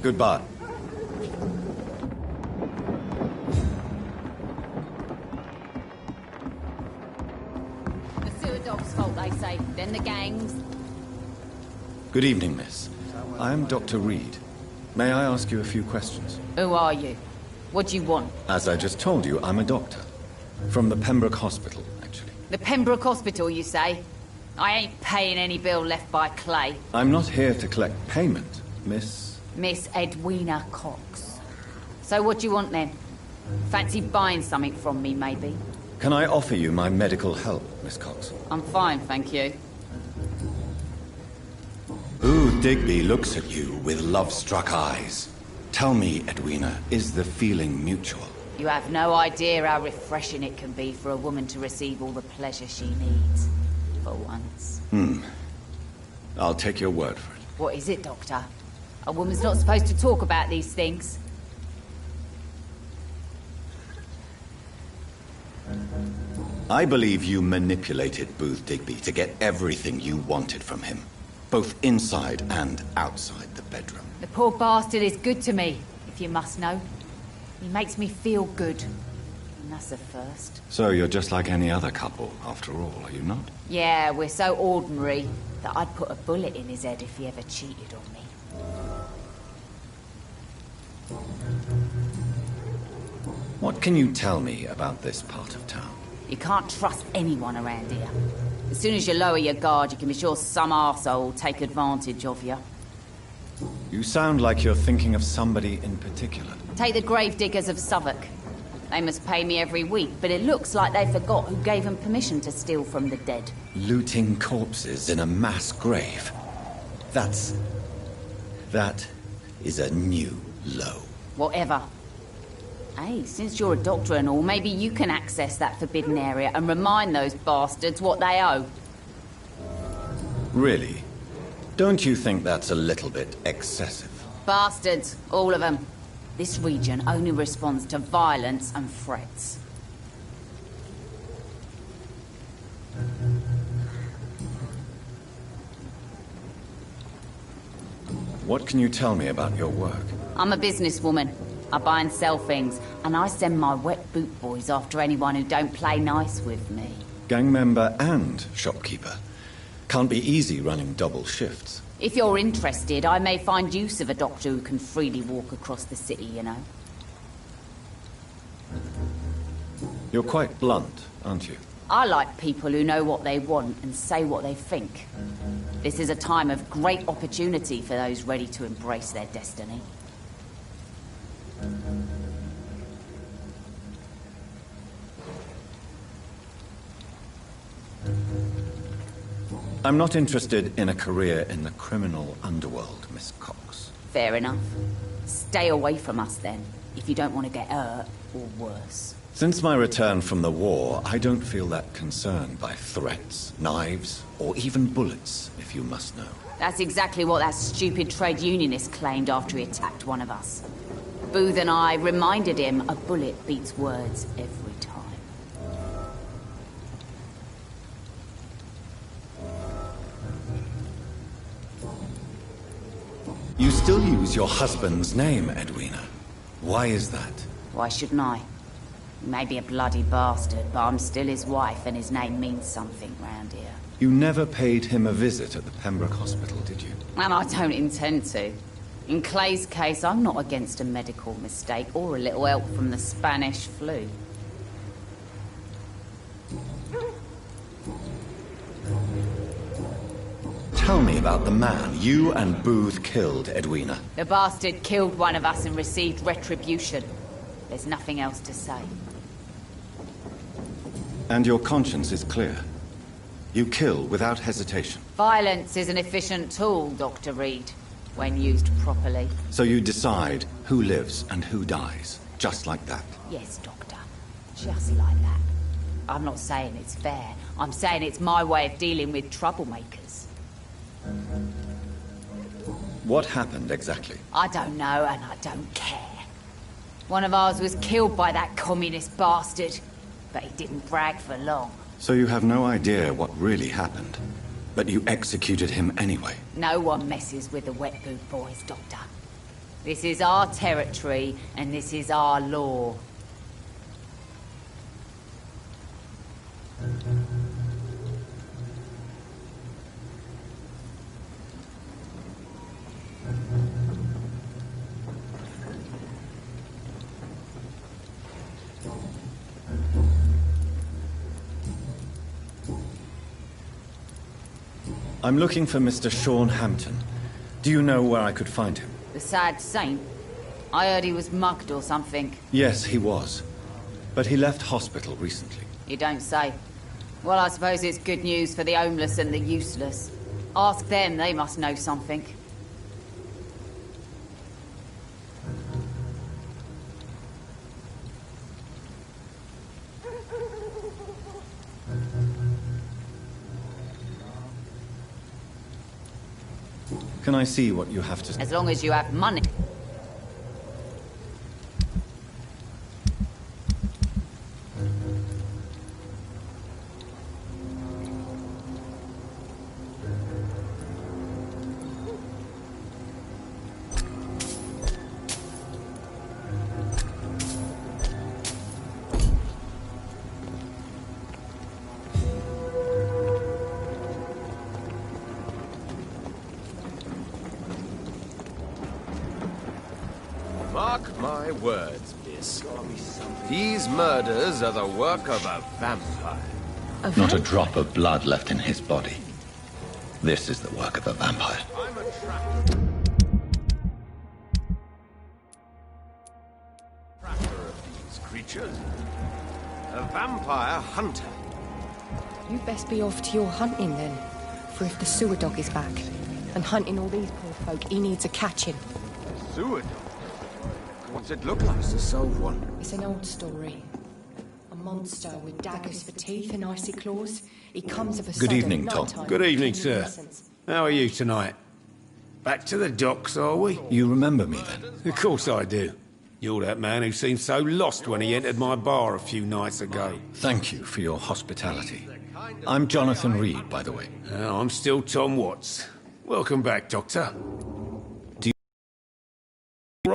S1: Goodbye.
S2: The sewer dog's fault, they say. Then the gangs.
S1: Good evening, miss. I am Dr. Reed. May I ask you a few questions?
S2: Who are you? What do you want?
S1: As I just told you, I'm a doctor. From the Pembroke Hospital, actually.
S2: The Pembroke Hospital, you say? I ain't paying any bill left by Clay.
S1: I'm not here to collect payment, Miss...
S2: Miss Edwina Cox. So what do you want, then? Fancy buying something from me, maybe?
S1: Can I offer you my medical help, Miss Cox?
S2: I'm fine, thank you.
S1: Booth Digby looks at you with love-struck eyes. Tell me, Edwina, is the feeling mutual?
S2: You have no idea how refreshing it can be for a woman to receive all the pleasure she needs. For once.
S1: I'll take your word for it.
S2: What is it, Doctor? A woman's not supposed to talk about these things.
S1: I believe you manipulated Booth Digby to get everything you wanted from him. Both inside and outside the bedroom.
S2: The poor bastard is good to me, if you must know. He makes me feel good. And that's a first.
S1: So you're just like any other couple, after all, are you not?
S2: Yeah, we're so ordinary that I'd put a bullet in his head if he ever cheated on me.
S1: What can you tell me about this part of town?
S2: You can't trust anyone around here. As soon as you lower your guard, you can be sure some arsehole will take advantage of you.
S1: You sound like you're thinking of somebody in particular.
S2: Take the gravediggers of Southwark. They must pay me every week, but it looks like they forgot who gave them permission to steal from the dead.
S1: Looting corpses in a mass grave. That is a new low.
S2: Whatever. Hey, since you're a doctor and all, maybe you can access that forbidden area and remind those bastards what they owe.
S1: Really? Don't you think that's a little bit excessive?
S2: Bastards, all of them. This region only responds to violence and threats.
S1: What can you tell me about your work?
S2: I'm a businesswoman. I buy and sell things, and I send my wet boot boys after anyone who don't play nice with me.
S1: Gang member and shopkeeper. Can't be easy running double shifts.
S2: If you're interested, I may find use of a doctor who can freely walk across the city, you know.
S1: You're quite blunt, aren't you?
S2: I like people who know what they want and say what they think. This is a time of great opportunity for those ready to embrace their destiny.
S1: I'm not interested in a career in the criminal underworld, Miss Cox.
S2: Fair enough. Stay away from us then, if you don't want to get hurt or worse.
S1: Since my return from the war, I don't feel that concerned by threats, knives, or even bullets, if you must know.
S2: That's exactly what that stupid trade unionist claimed after he attacked one of us. Booth and I reminded him a bullet beats words every time.
S1: You still use your husband's name, Edwina. Why is that?
S2: Why shouldn't I? He may be a bloody bastard, but I'm still his wife and his name means something round here.
S1: You never paid him a visit at the Pembroke Hospital, did you?
S2: And I don't intend to. In Clay's case, I'm not against a medical mistake or a little help from the Spanish flu.
S1: Tell me about the man you and Booth killed, Edwina.
S2: The bastard killed one of us and received retribution. There's nothing else to say.
S1: And your conscience is clear. You kill without hesitation.
S2: Violence is an efficient tool, Dr. Reed, when used properly.
S1: So you decide who lives and who dies, just like that.
S2: Yes, Doctor. Just like that. I'm not saying it's fair. I'm saying it's my way of dealing with troublemakers.
S1: What happened exactly?
S2: I don't know, and I don't care. One of ours was killed by that communist bastard, but he didn't brag for long.
S1: So you have no idea what really happened, but you executed him anyway.
S2: No one messes with the wet boot boys, Doctor. This is our territory, and this is our law.
S1: I'm looking for Mr. Sean Hampton. Do you know where I could find him?
S2: The sad saint? I heard he was mugged or something.
S1: Yes, he was. But he left hospital recently.
S2: You don't say. Well, I suppose it's good news for the homeless and the useless. Ask them, they must know something.
S1: Can I see what you have to say?
S2: As long as you have money.
S10: Mark my words, miss. These murders are the work of a vampire.
S1: Not a drop of blood left in his body. This is the work of a vampire.
S10: I'm a tracker of these creatures. A vampire hunter.
S16: You'd best be off to your hunting then. For if the sewer dog is back and hunting all these poor folk, he needs a catching.
S10: Sewer dog? What's it look like? It's a sold one.
S16: It's an old story. A monster with daggers for teeth and icy claws. He comes of a
S1: Good
S16: sudden
S1: evening,
S16: at
S1: Tom.
S16: night-time,
S5: Good evening,
S16: killing
S5: sir.
S16: innocents.
S5: How are you tonight? Back to the docks, are we?
S1: You remember me then?
S5: Of course I do. You're that man who seemed so lost when he entered my bar a few nights ago.
S1: Thank you for your hospitality. I'm Jonathan Reed, by the way.
S5: I'm still Tom Watts. Welcome back, Doctor.
S1: Do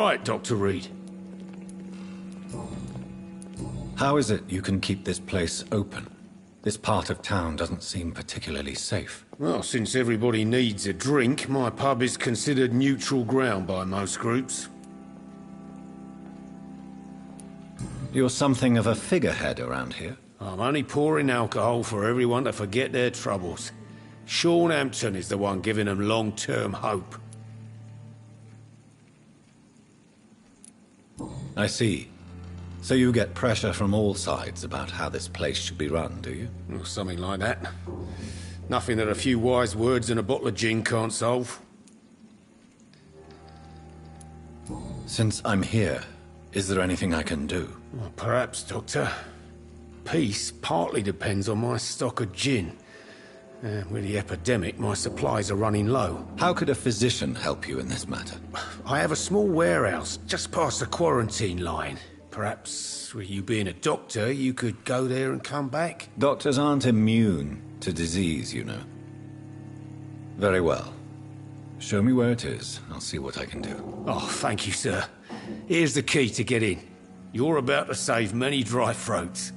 S5: right, Dr. Reed.
S1: How is it you can keep this place open? This part of town doesn't seem particularly safe.
S5: Well, since everybody needs a drink, my pub is considered neutral ground by most groups.
S1: You're something of a figurehead around here.
S5: I'm only pouring alcohol for everyone to forget their troubles. Sean Hampton is the one giving them long-term hope.
S1: I see. So you get pressure from all sides about how this place should be run, do you?
S5: Or something like that. Nothing that a few wise words and a bottle of gin can't solve.
S1: Since I'm here, is there anything I can do?
S5: Well, perhaps, Doctor. Peace partly depends on my stock of gin. With the epidemic, my supplies are running low.
S1: How could a physician help you in this matter?
S5: I have a small warehouse just past the quarantine line. Perhaps, with you being a doctor, you could go there and come back?
S1: Doctors aren't immune to disease, you know. Very well. Show me where it is. I'll see what I can do.
S5: Oh, thank you, sir. Here's the key to get in. You're about to save many dry throats.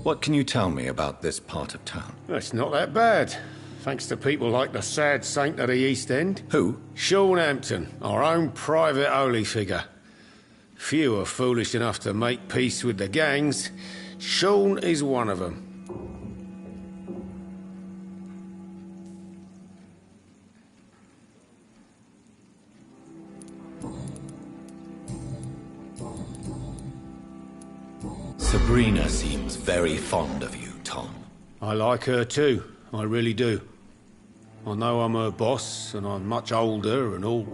S1: What can you tell me about this part of town?
S5: It's not that bad. Thanks to people like the sad saint of the East End.
S1: Who?
S5: Sean Hampton, our own private holy figure. Few are foolish enough to make peace with the gangs. Sean is one of them.
S1: Sabrina seems very fond of you, Tom.
S5: I like her too. I really do. I know I'm her boss, and I'm much older and all.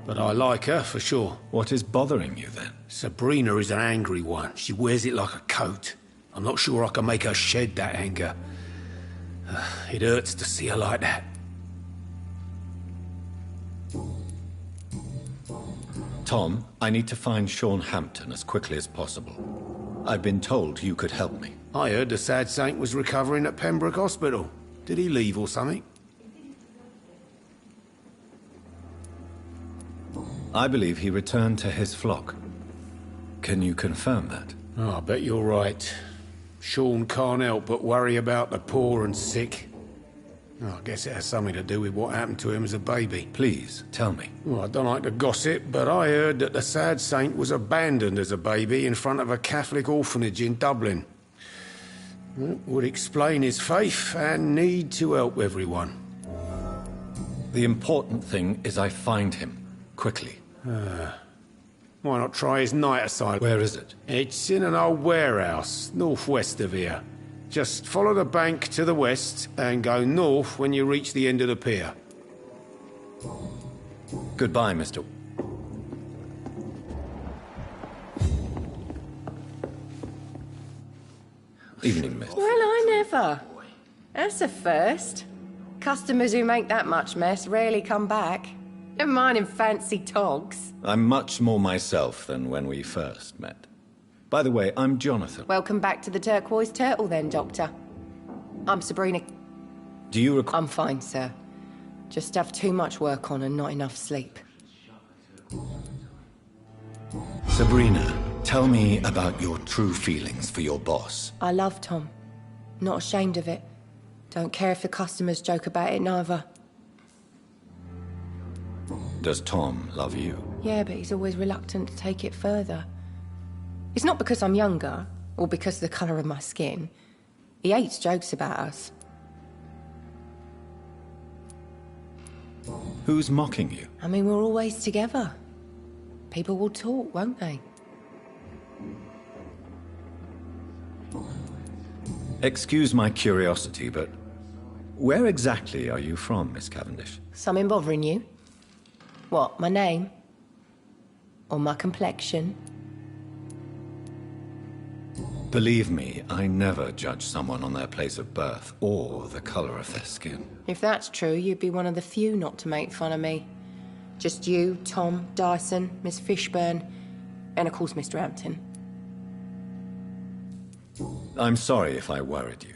S5: But I like her, for sure.
S1: What is bothering you, then?
S5: Sabrina is an angry one. She wears it like a coat. I'm not sure I can make her shed that anger. It hurts to see her like that.
S1: Tom, I need to find Sean Hampton as quickly as possible. I've been told you could help me.
S5: I heard the sad saint was recovering at Pembroke Hospital. Did he leave or something?
S1: I believe he returned to his flock. Can you confirm that?
S5: Oh, I bet you're right. Sean can't help but worry about the poor and sick. Oh, I guess it has something to do with what happened to him as a baby.
S1: Please, tell me.
S5: Well, I don't like to gossip, but I heard that the sad saint was abandoned as a baby in front of a Catholic orphanage in Dublin. That would explain his faith and need to help everyone.
S1: The important thing is I find him, quickly.
S5: Why not try his night asylum?
S1: Where is it?
S5: It's in an old warehouse, northwest of here. Just follow the bank to the west and go north when you reach the end of the pier.
S1: Goodbye, Mr. Evening, miss.
S6: Well, I never. That's a first. Customers who make that much mess rarely come back. Never mind in fancy togs.
S1: I'm much more myself than when we first met. By the way, I'm Jonathan.
S6: Welcome back to the Turquoise Turtle then, Doctor. I'm Sabrina.
S1: Do you recall?
S6: I'm fine, sir. Just have too much work on and not enough sleep.
S1: Sabrina, tell me about your true feelings for your boss.
S6: I love Tom. Not ashamed of it. Don't care if the customers joke about it, neither.
S1: Does Tom love you?
S6: Yeah, but he's always reluctant to take it further. It's not because I'm younger, or because of the colour of my skin. He hates jokes about us.
S1: Who's mocking you?
S6: I mean, we're always together. People will talk, won't they?
S1: Excuse my curiosity, but where exactly are you from, Miss Cavendish?
S6: Something bothering you? What, my name? Or my complexion?
S1: Believe me, I never judge someone on their place of birth or the colour of their skin.
S6: If that's true, you'd be one of the few not to make fun of me. Just you, Tom, Dyson, Miss Fishburne, and of course Mr. Hampton.
S1: I'm sorry if I worried you.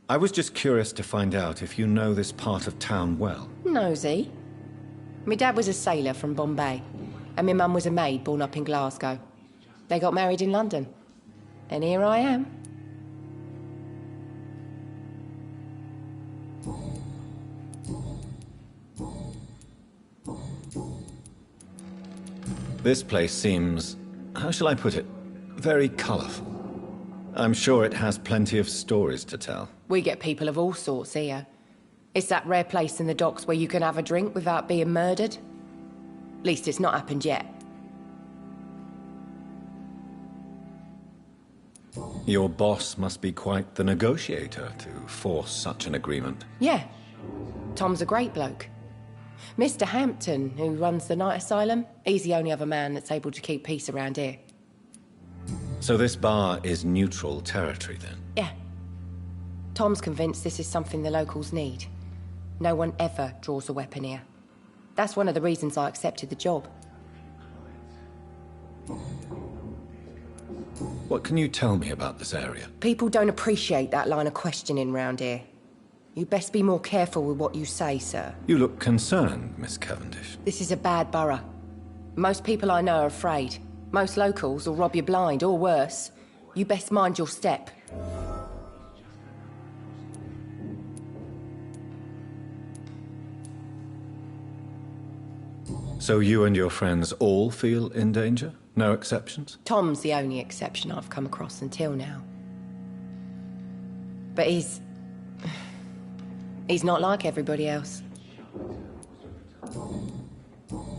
S1: I was just curious to find out if you know this part of town well.
S6: Nosy. My dad was a sailor from Bombay, and my mum was a maid born up in Glasgow. They got married in London. And here I am.
S1: This place seems, how shall I put it, very colourful. I'm sure it has plenty of stories to tell.
S6: We get people of all sorts here. It's that rare place in the docks where you can have a drink without being murdered. At least it's not happened yet.
S1: Your boss must be quite the negotiator to force such an agreement.
S6: Yeah. Tom's a great bloke. Mr. Hampton, who runs the night asylum, he's the only other man that's able to keep peace around here.
S1: So this bar is neutral territory, then?
S6: Yeah. Tom's convinced this is something the locals need. No one ever draws a weapon here. That's one of the reasons I accepted the job.
S1: What can you tell me about this area?
S6: People don't appreciate that line of questioning round here. You best be more careful with what you say, sir.
S1: You look concerned, Miss Cavendish.
S6: This is a bad borough. Most people I know are afraid. Most locals will rob you blind, or worse. You best mind your step.
S1: So you and your friends all feel in danger? No exceptions?
S6: Tom's the only exception I've come across until now. But he's not like everybody else.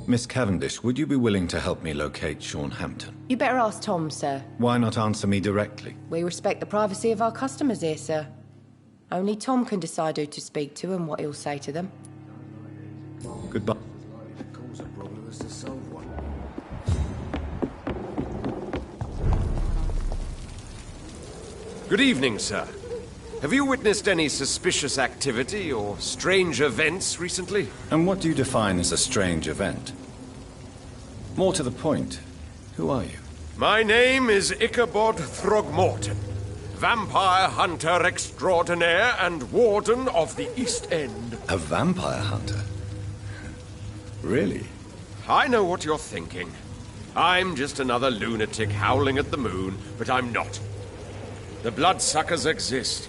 S1: Miss Cavendish, would you be willing to help me locate Sean Hampton?
S6: You better ask Tom, sir.
S1: Why not answer me directly?
S6: We respect the privacy of our customers here, sir. Only Tom can decide who to speak to and what he'll say to them.
S1: Goodbye.
S10: Good evening, sir. Have you witnessed any suspicious activity or strange events recently?
S1: And what do you define as a strange event? More to the point, who are you?
S10: My name is Ichabod Throgmorton, vampire hunter extraordinaire and warden of the East End.
S1: A vampire hunter? Really?
S10: I know what you're thinking. I'm just another lunatic howling at the moon, but I'm not. The bloodsuckers exist.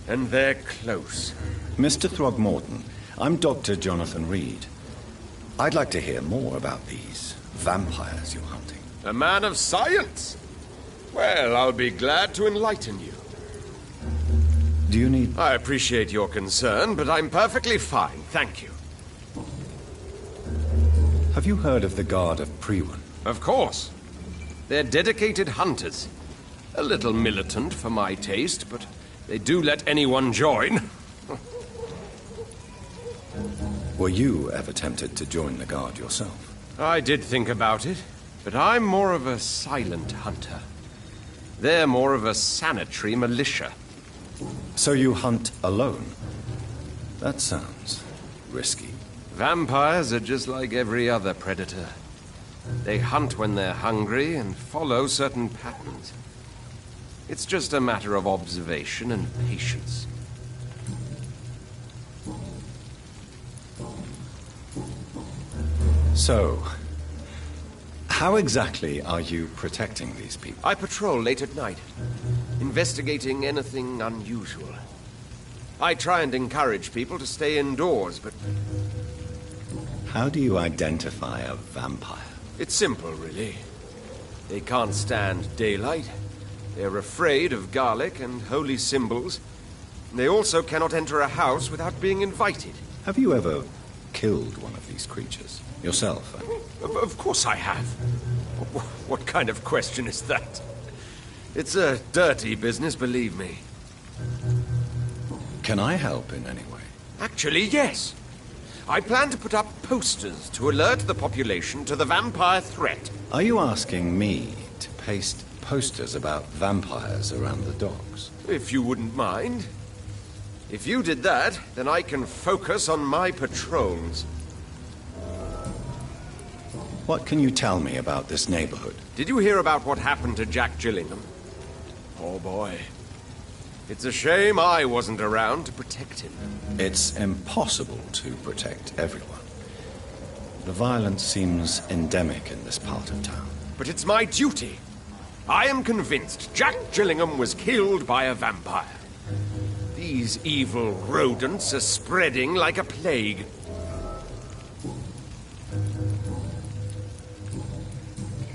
S10: And they're close.
S1: Mr. Throgmorton, I'm Dr. Jonathan Reed. I'd like to hear more about these vampires you're hunting.
S10: A man of science? Well, I'll be glad to enlighten you.
S1: Do you need...
S10: I appreciate your concern, but I'm perfectly fine, thank you.
S1: Have you heard of the Guard of Priwen?
S10: Of course. They're dedicated hunters. A little militant for my taste, but they do let anyone join.
S1: Were you ever tempted to join the Guard yourself?
S10: I did think about it, but I'm more of a silent hunter. They're more of a sanitary militia.
S1: So you hunt alone? That sounds risky.
S10: Vampires are just like every other predator. They hunt when they're hungry and follow certain patterns. It's just a matter of observation and patience.
S1: So, how exactly are you protecting these people?
S10: I patrol late at night, investigating anything unusual. I try and encourage people to stay indoors, but...
S1: How do you identify a vampire?
S10: It's simple, really. They can't stand daylight. They're afraid of garlic and holy symbols. They also cannot enter a house without being invited.
S1: Have you ever killed one of these creatures? Yourself?
S10: Of course I have. What kind of question is that? It's a dirty business, believe me.
S1: Can I help in any way?
S10: Actually, yes. I plan to put up posters to alert the population to the vampire threat.
S1: Are you asking me to paste posters about vampires around the docks?
S10: If you wouldn't mind. If you did that, then I can focus on my patrols.
S1: What can you tell me about this neighborhood?
S10: Did you hear about what happened to Jack Gillingham? Oh boy. It's a shame I wasn't around to protect him.
S1: It's impossible to protect everyone. The violence seems endemic in this part of town.
S10: But it's my duty. I am convinced Jack Gillingham was killed by a vampire. These evil rodents are spreading like a plague.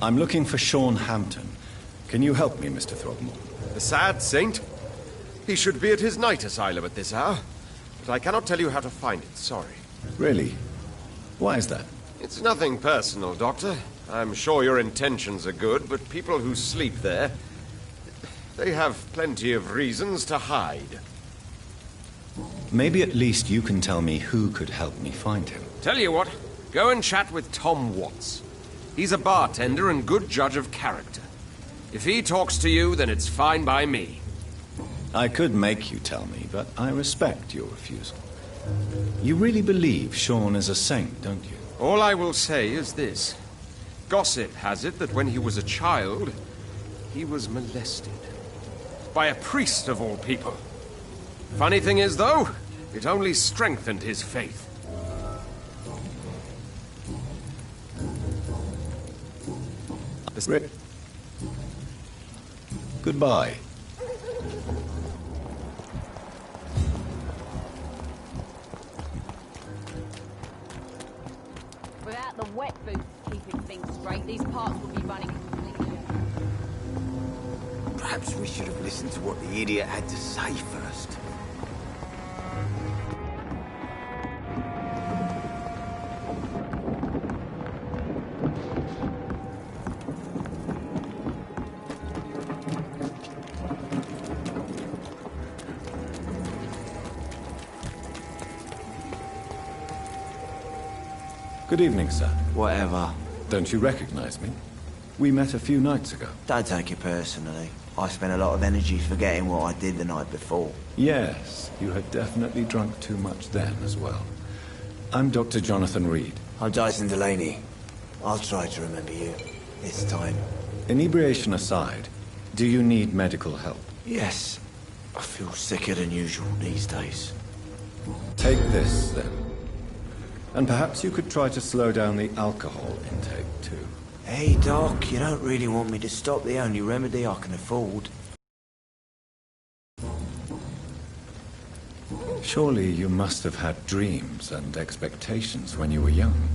S1: I'm looking for Sean Hampton. Can you help me, Mr. Throgmorton?
S10: The sad saint? He should be at his night asylum at this hour. But I cannot tell you how to find it, sorry.
S1: Really? Why is that?
S10: It's nothing personal, Doctor. I'm sure your intentions are good, but people who sleep there, they have plenty of reasons to hide.
S1: Maybe at least you can tell me who could help me find him.
S10: Tell you what, go and chat with Tom Watts. He's a bartender and good judge of character. If he talks to you, then it's fine by me.
S1: I could make you tell me, but I respect your refusal. You really believe Sean is a saint, don't you?
S10: All I will say is this. Gossip has it that when he was a child, he was molested. By a priest of all people. Funny thing is, though, it only strengthened his faith.
S1: Goodbye.
S2: Without the wet boots keeping things straight, these parts will be running completely.
S4: Perhaps we should have listened to what the idiot had to say first.
S1: Good evening, sir.
S4: Whatever.
S1: Don't you recognize me? We met a few nights ago.
S4: Don't take it personally. I spent a lot of energy forgetting what I did the night before.
S1: Yes, you had definitely drunk too much then as well. I'm Dr. Jonathan Reed.
S4: I'm Dyson Delaney. I'll try to remember you. This time.
S1: Inebriation aside, do you need medical help?
S4: Yes. I feel sicker than usual these days.
S1: Take this, then. And perhaps you could try to slow down the alcohol intake, too.
S4: Hey, Doc, you don't really want me to stop the only remedy I can afford.
S1: Surely you must have had dreams and expectations when you were young,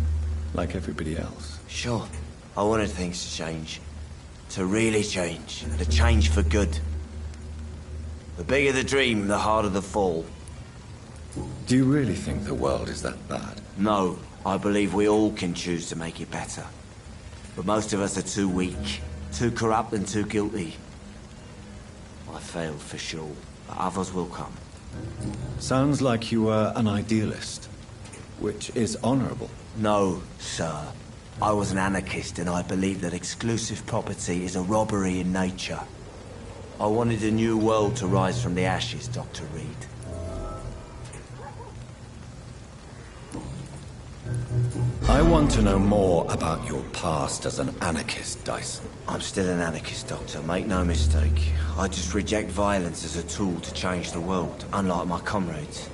S1: like everybody else.
S4: Sure. I wanted things to change. To really change. And to change for good. The bigger the dream, the harder the fall.
S1: Do you really think the world is that bad?
S4: No. I believe we all can choose to make it better. But most of us are too weak, too corrupt and too guilty. I failed for sure, but others will come.
S1: Sounds like you were an idealist, which is honorable.
S4: No, sir. I was an anarchist and I believed that exclusive property is a robbery in nature. I wanted a new world to rise from the ashes, Dr. Reed.
S1: I want to know more about your past as an anarchist, Dyson.
S4: I'm still an anarchist, Doctor. Make no mistake. I just reject violence as a tool to change the world, unlike my comrades.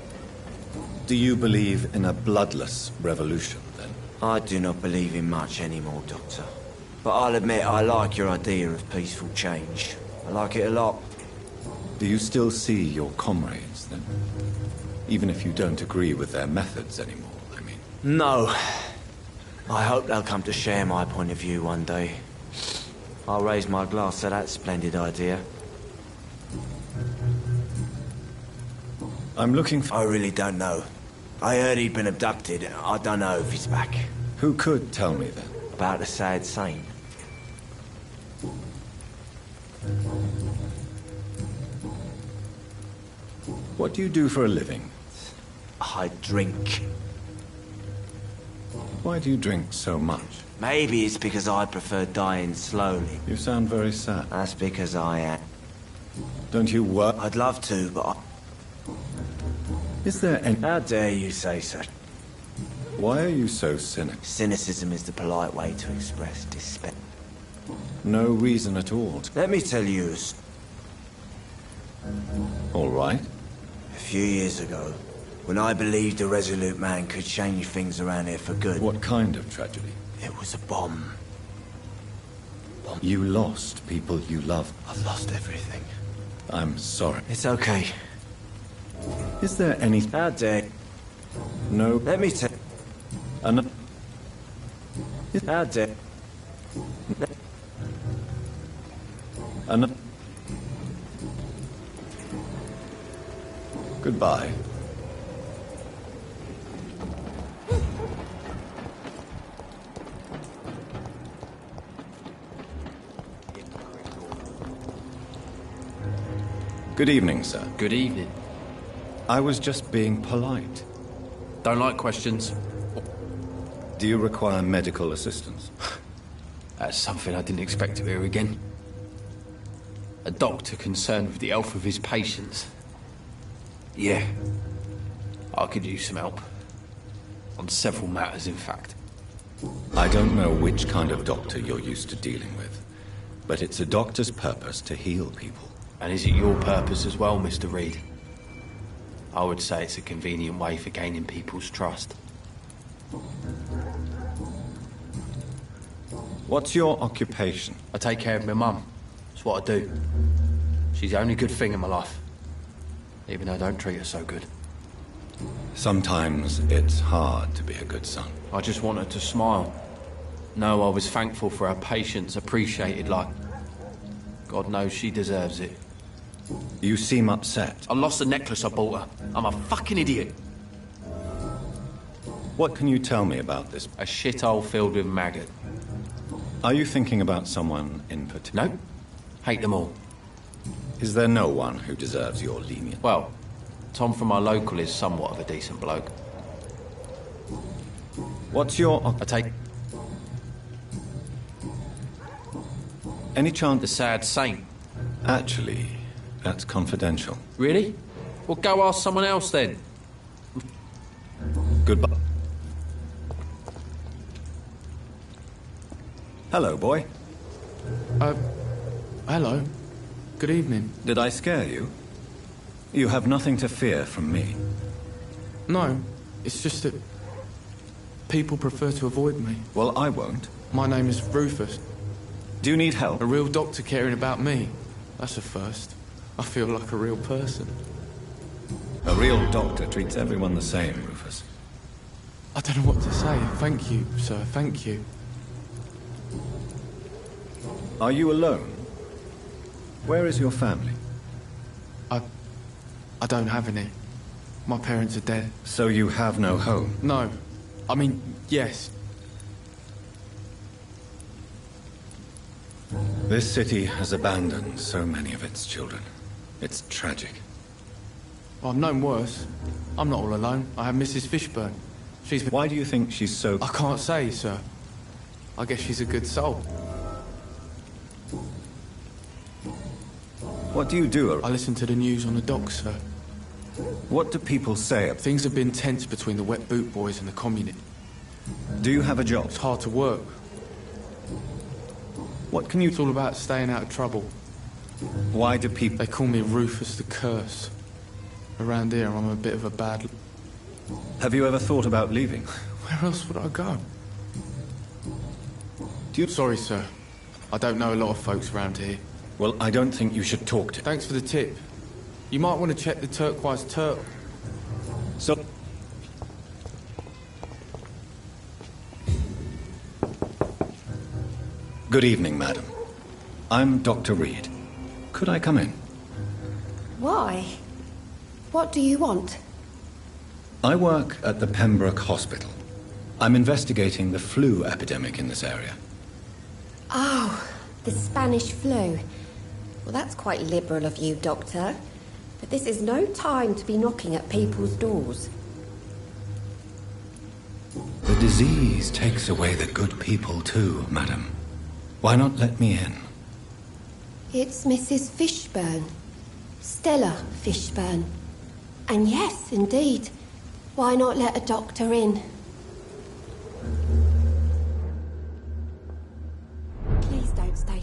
S1: Do you believe in a bloodless revolution, then?
S4: I do not believe in much anymore, Doctor. But I'll admit I like your idea of peaceful change. I like it a lot.
S1: Do you still see your comrades, then? Even if you don't agree with their methods anymore, I mean.
S4: No. I hope they'll come to share my point of view one day. I'll raise my glass to that splendid idea.
S1: I'm looking for...
S4: I really don't know. I heard he'd been abducted. I don't know if he's back.
S1: Who could tell me, then?
S4: About the sad saint.
S1: What do you do for a living?
S4: I drink.
S1: Why do you drink so much?
S4: Maybe it's because I prefer dying slowly.
S1: You sound very sad.
S4: That's because I am.
S1: Don't you work?
S4: I'd love to, but
S1: Is there any...
S4: How dare you say so?
S1: Why are you so cynical?
S4: Cynicism is the polite way to express despair.
S1: No reason at all.
S4: Let me tell you
S1: All right.
S4: A few years ago, when I believed a resolute man could change things around here for good.
S1: What kind of tragedy?
S4: It was a bomb.
S1: You lost people you loved.
S4: I've lost everything.
S1: I'm sorry.
S4: It's okay.
S1: Is there any...
S4: How dare...
S1: No...
S4: Let me tell... How dare...
S1: Goodbye. Good evening, sir.
S17: Good evening.
S1: I was just being polite.
S17: Don't like questions.
S1: Do you require medical assistance?
S17: That's something I didn't expect to hear again. A doctor concerned with the health of his patients. Yeah. I could use some help. On several matters, in fact.
S1: I don't know which kind of doctor you're used to dealing with, but it's a doctor's purpose to heal people.
S17: And is it your purpose as well, Mr. Reed? I would say it's a convenient way for gaining people's trust.
S1: What's your occupation?
S17: I take care of my mum. It's what I do. She's the only good thing in my life. Even though I don't treat her so good.
S1: Sometimes it's hard to be a good son.
S17: I just want her to smile. No, I was thankful for her patience, appreciated like... God knows she deserves it.
S1: You seem upset.
S17: I lost the necklace I bought her. I'm a fucking idiot.
S1: What can you tell me about this?
S17: A shithole filled with maggot.
S1: Are you thinking about someone in particular?
S17: No. Hate them all.
S1: Is there no one who deserves your lenience?
S17: Well, Tom from our local is somewhat of a decent bloke.
S1: What's your...
S17: I take...
S1: Any chance...
S17: The sad saint.
S1: Actually, that's confidential.
S17: Really? Well, go ask someone else then.
S1: Goodbye. Hello, boy.
S22: Hello. Good evening.
S1: Did I scare you? You have nothing to fear from me.
S22: No, it's just that people prefer to avoid me.
S1: Well, I won't.
S22: My name is Rufus.
S1: Do you need help?
S22: A real doctor caring about me. That's a first. I feel like a real person.
S1: A real doctor treats everyone the same, Rufus.
S22: I don't know what to say. Thank you, sir. Thank you.
S1: Are you alone? Where is your family?
S22: I don't have any. My parents are dead.
S1: So you have no home?
S22: No. I mean, yes.
S1: This city has abandoned so many of its children. It's tragic.
S22: Well, I've known worse. I'm not all alone. I have Mrs. Fishburne. She's...
S1: Why do you think she's so...
S22: I can't say, sir. I guess she's a good soul.
S1: What do you do?
S22: I listen to the news on the docks, sir.
S1: What do people say?
S22: Things have been tense between the wet boot boys and the communists.
S1: Do you have a job?
S22: It's hard to work.
S1: What can you...
S22: It's all about staying out of trouble.
S1: Why do people...
S22: They call me Rufus the Curse. Around here, I'm a bit of a bad...
S1: Have you ever thought about leaving?
S22: Where else would I go?
S1: Do you...
S22: Sorry, sir. I don't know a lot of folks around here.
S1: Well, I don't think you should talk to...
S22: Thanks for the tip. You might want to check the turquoise turtle.
S1: So... Good evening, madam. I'm Dr. Reed. Could I come in?
S16: Why? What do you want?
S1: I work at the Pembroke Hospital. I'm investigating the flu epidemic in this area.
S16: Oh, the Spanish flu. Well, that's quite liberal of you, Doctor. But this is no time to be knocking at people's doors.
S1: The disease takes away the good people too, madam. Why not let me in?
S16: It's Mrs. Fishburne. Stella Fishburne. And yes, indeed. Why not let a doctor in?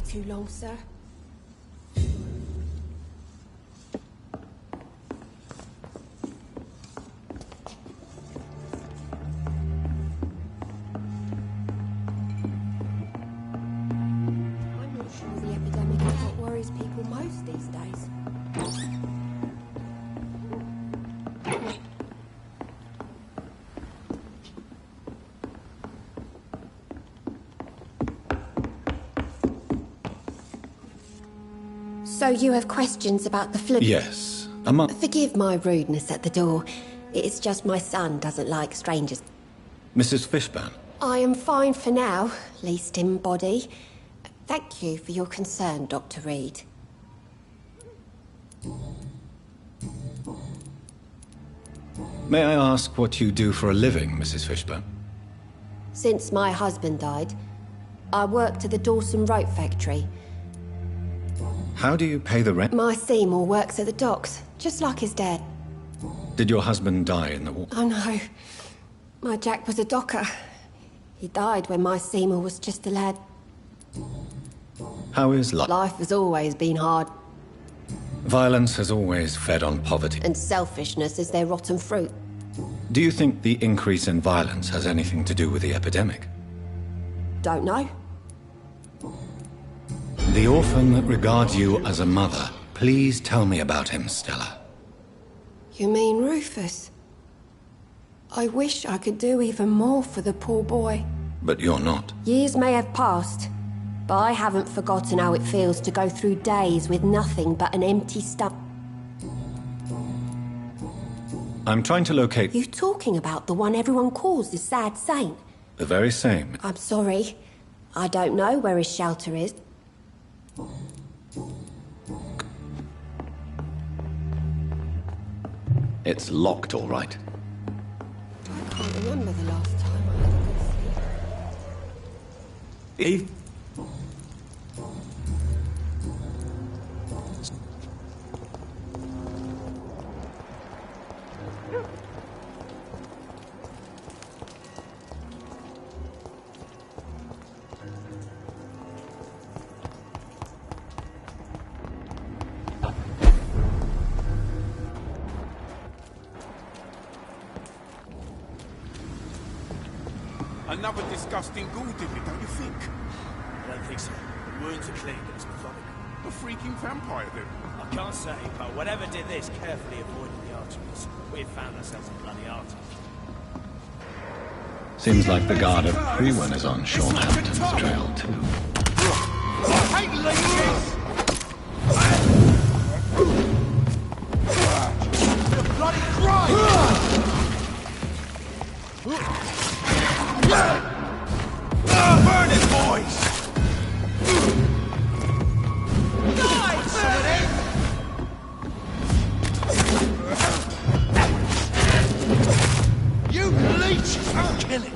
S16: too long, sir. I'm not sure the epidemic is what worries people most these days. So you have questions about the flu?
S1: Yes.
S16: Forgive my rudeness at the door. It's just my son doesn't like strangers.
S1: Mrs. Fishburne?
S16: I am fine for now, least in body. Thank you for your concern, Dr. Reed.
S1: May I ask what you do for a living, Mrs. Fishburne?
S16: Since my husband died, I worked at the Dawson Rope Factory.
S1: How do you pay the rent?
S16: My Seymour works at the docks, just like his dad.
S1: Did your husband die in the war?
S16: Oh no. My Jack was a docker. He died when my Seymour was just a lad.
S1: How is life?
S16: Life has always been hard.
S1: Violence has always fed on poverty.
S16: And selfishness is their rotten fruit.
S1: Do you think the increase in violence has anything to do with the epidemic?
S16: Don't know.
S1: The orphan that regards you as a mother. Please tell me about him, Stella.
S16: You mean Rufus? I wish I could do even more for the poor boy.
S1: But you're not.
S16: Years may have passed, but I haven't forgotten how it feels to go through days with nothing but an empty stomach.
S1: I'm trying to locate...
S16: You talking about the one everyone calls the Sad Saint?
S1: The very same.
S16: I'm sorry. I don't know where his shelter is.
S1: It's locked, all right.
S16: I can't remember the last time I had a good sleep.
S1: Eve?
S14: Another disgusting ghoul digger, don't you think?
S18: I don't think so. The wounds are clean, but it's methodical.
S14: A freaking vampire, then.
S18: I can't say, but whatever did this carefully avoided the arteries. We've found ourselves a bloody artery.
S1: Seems like the guard of Crewen is on Sean Hampton's trail, too.
S14: I hate leeches! The bloody crime! Burn it, boys! Die, somebody! You leeches! I'm killing!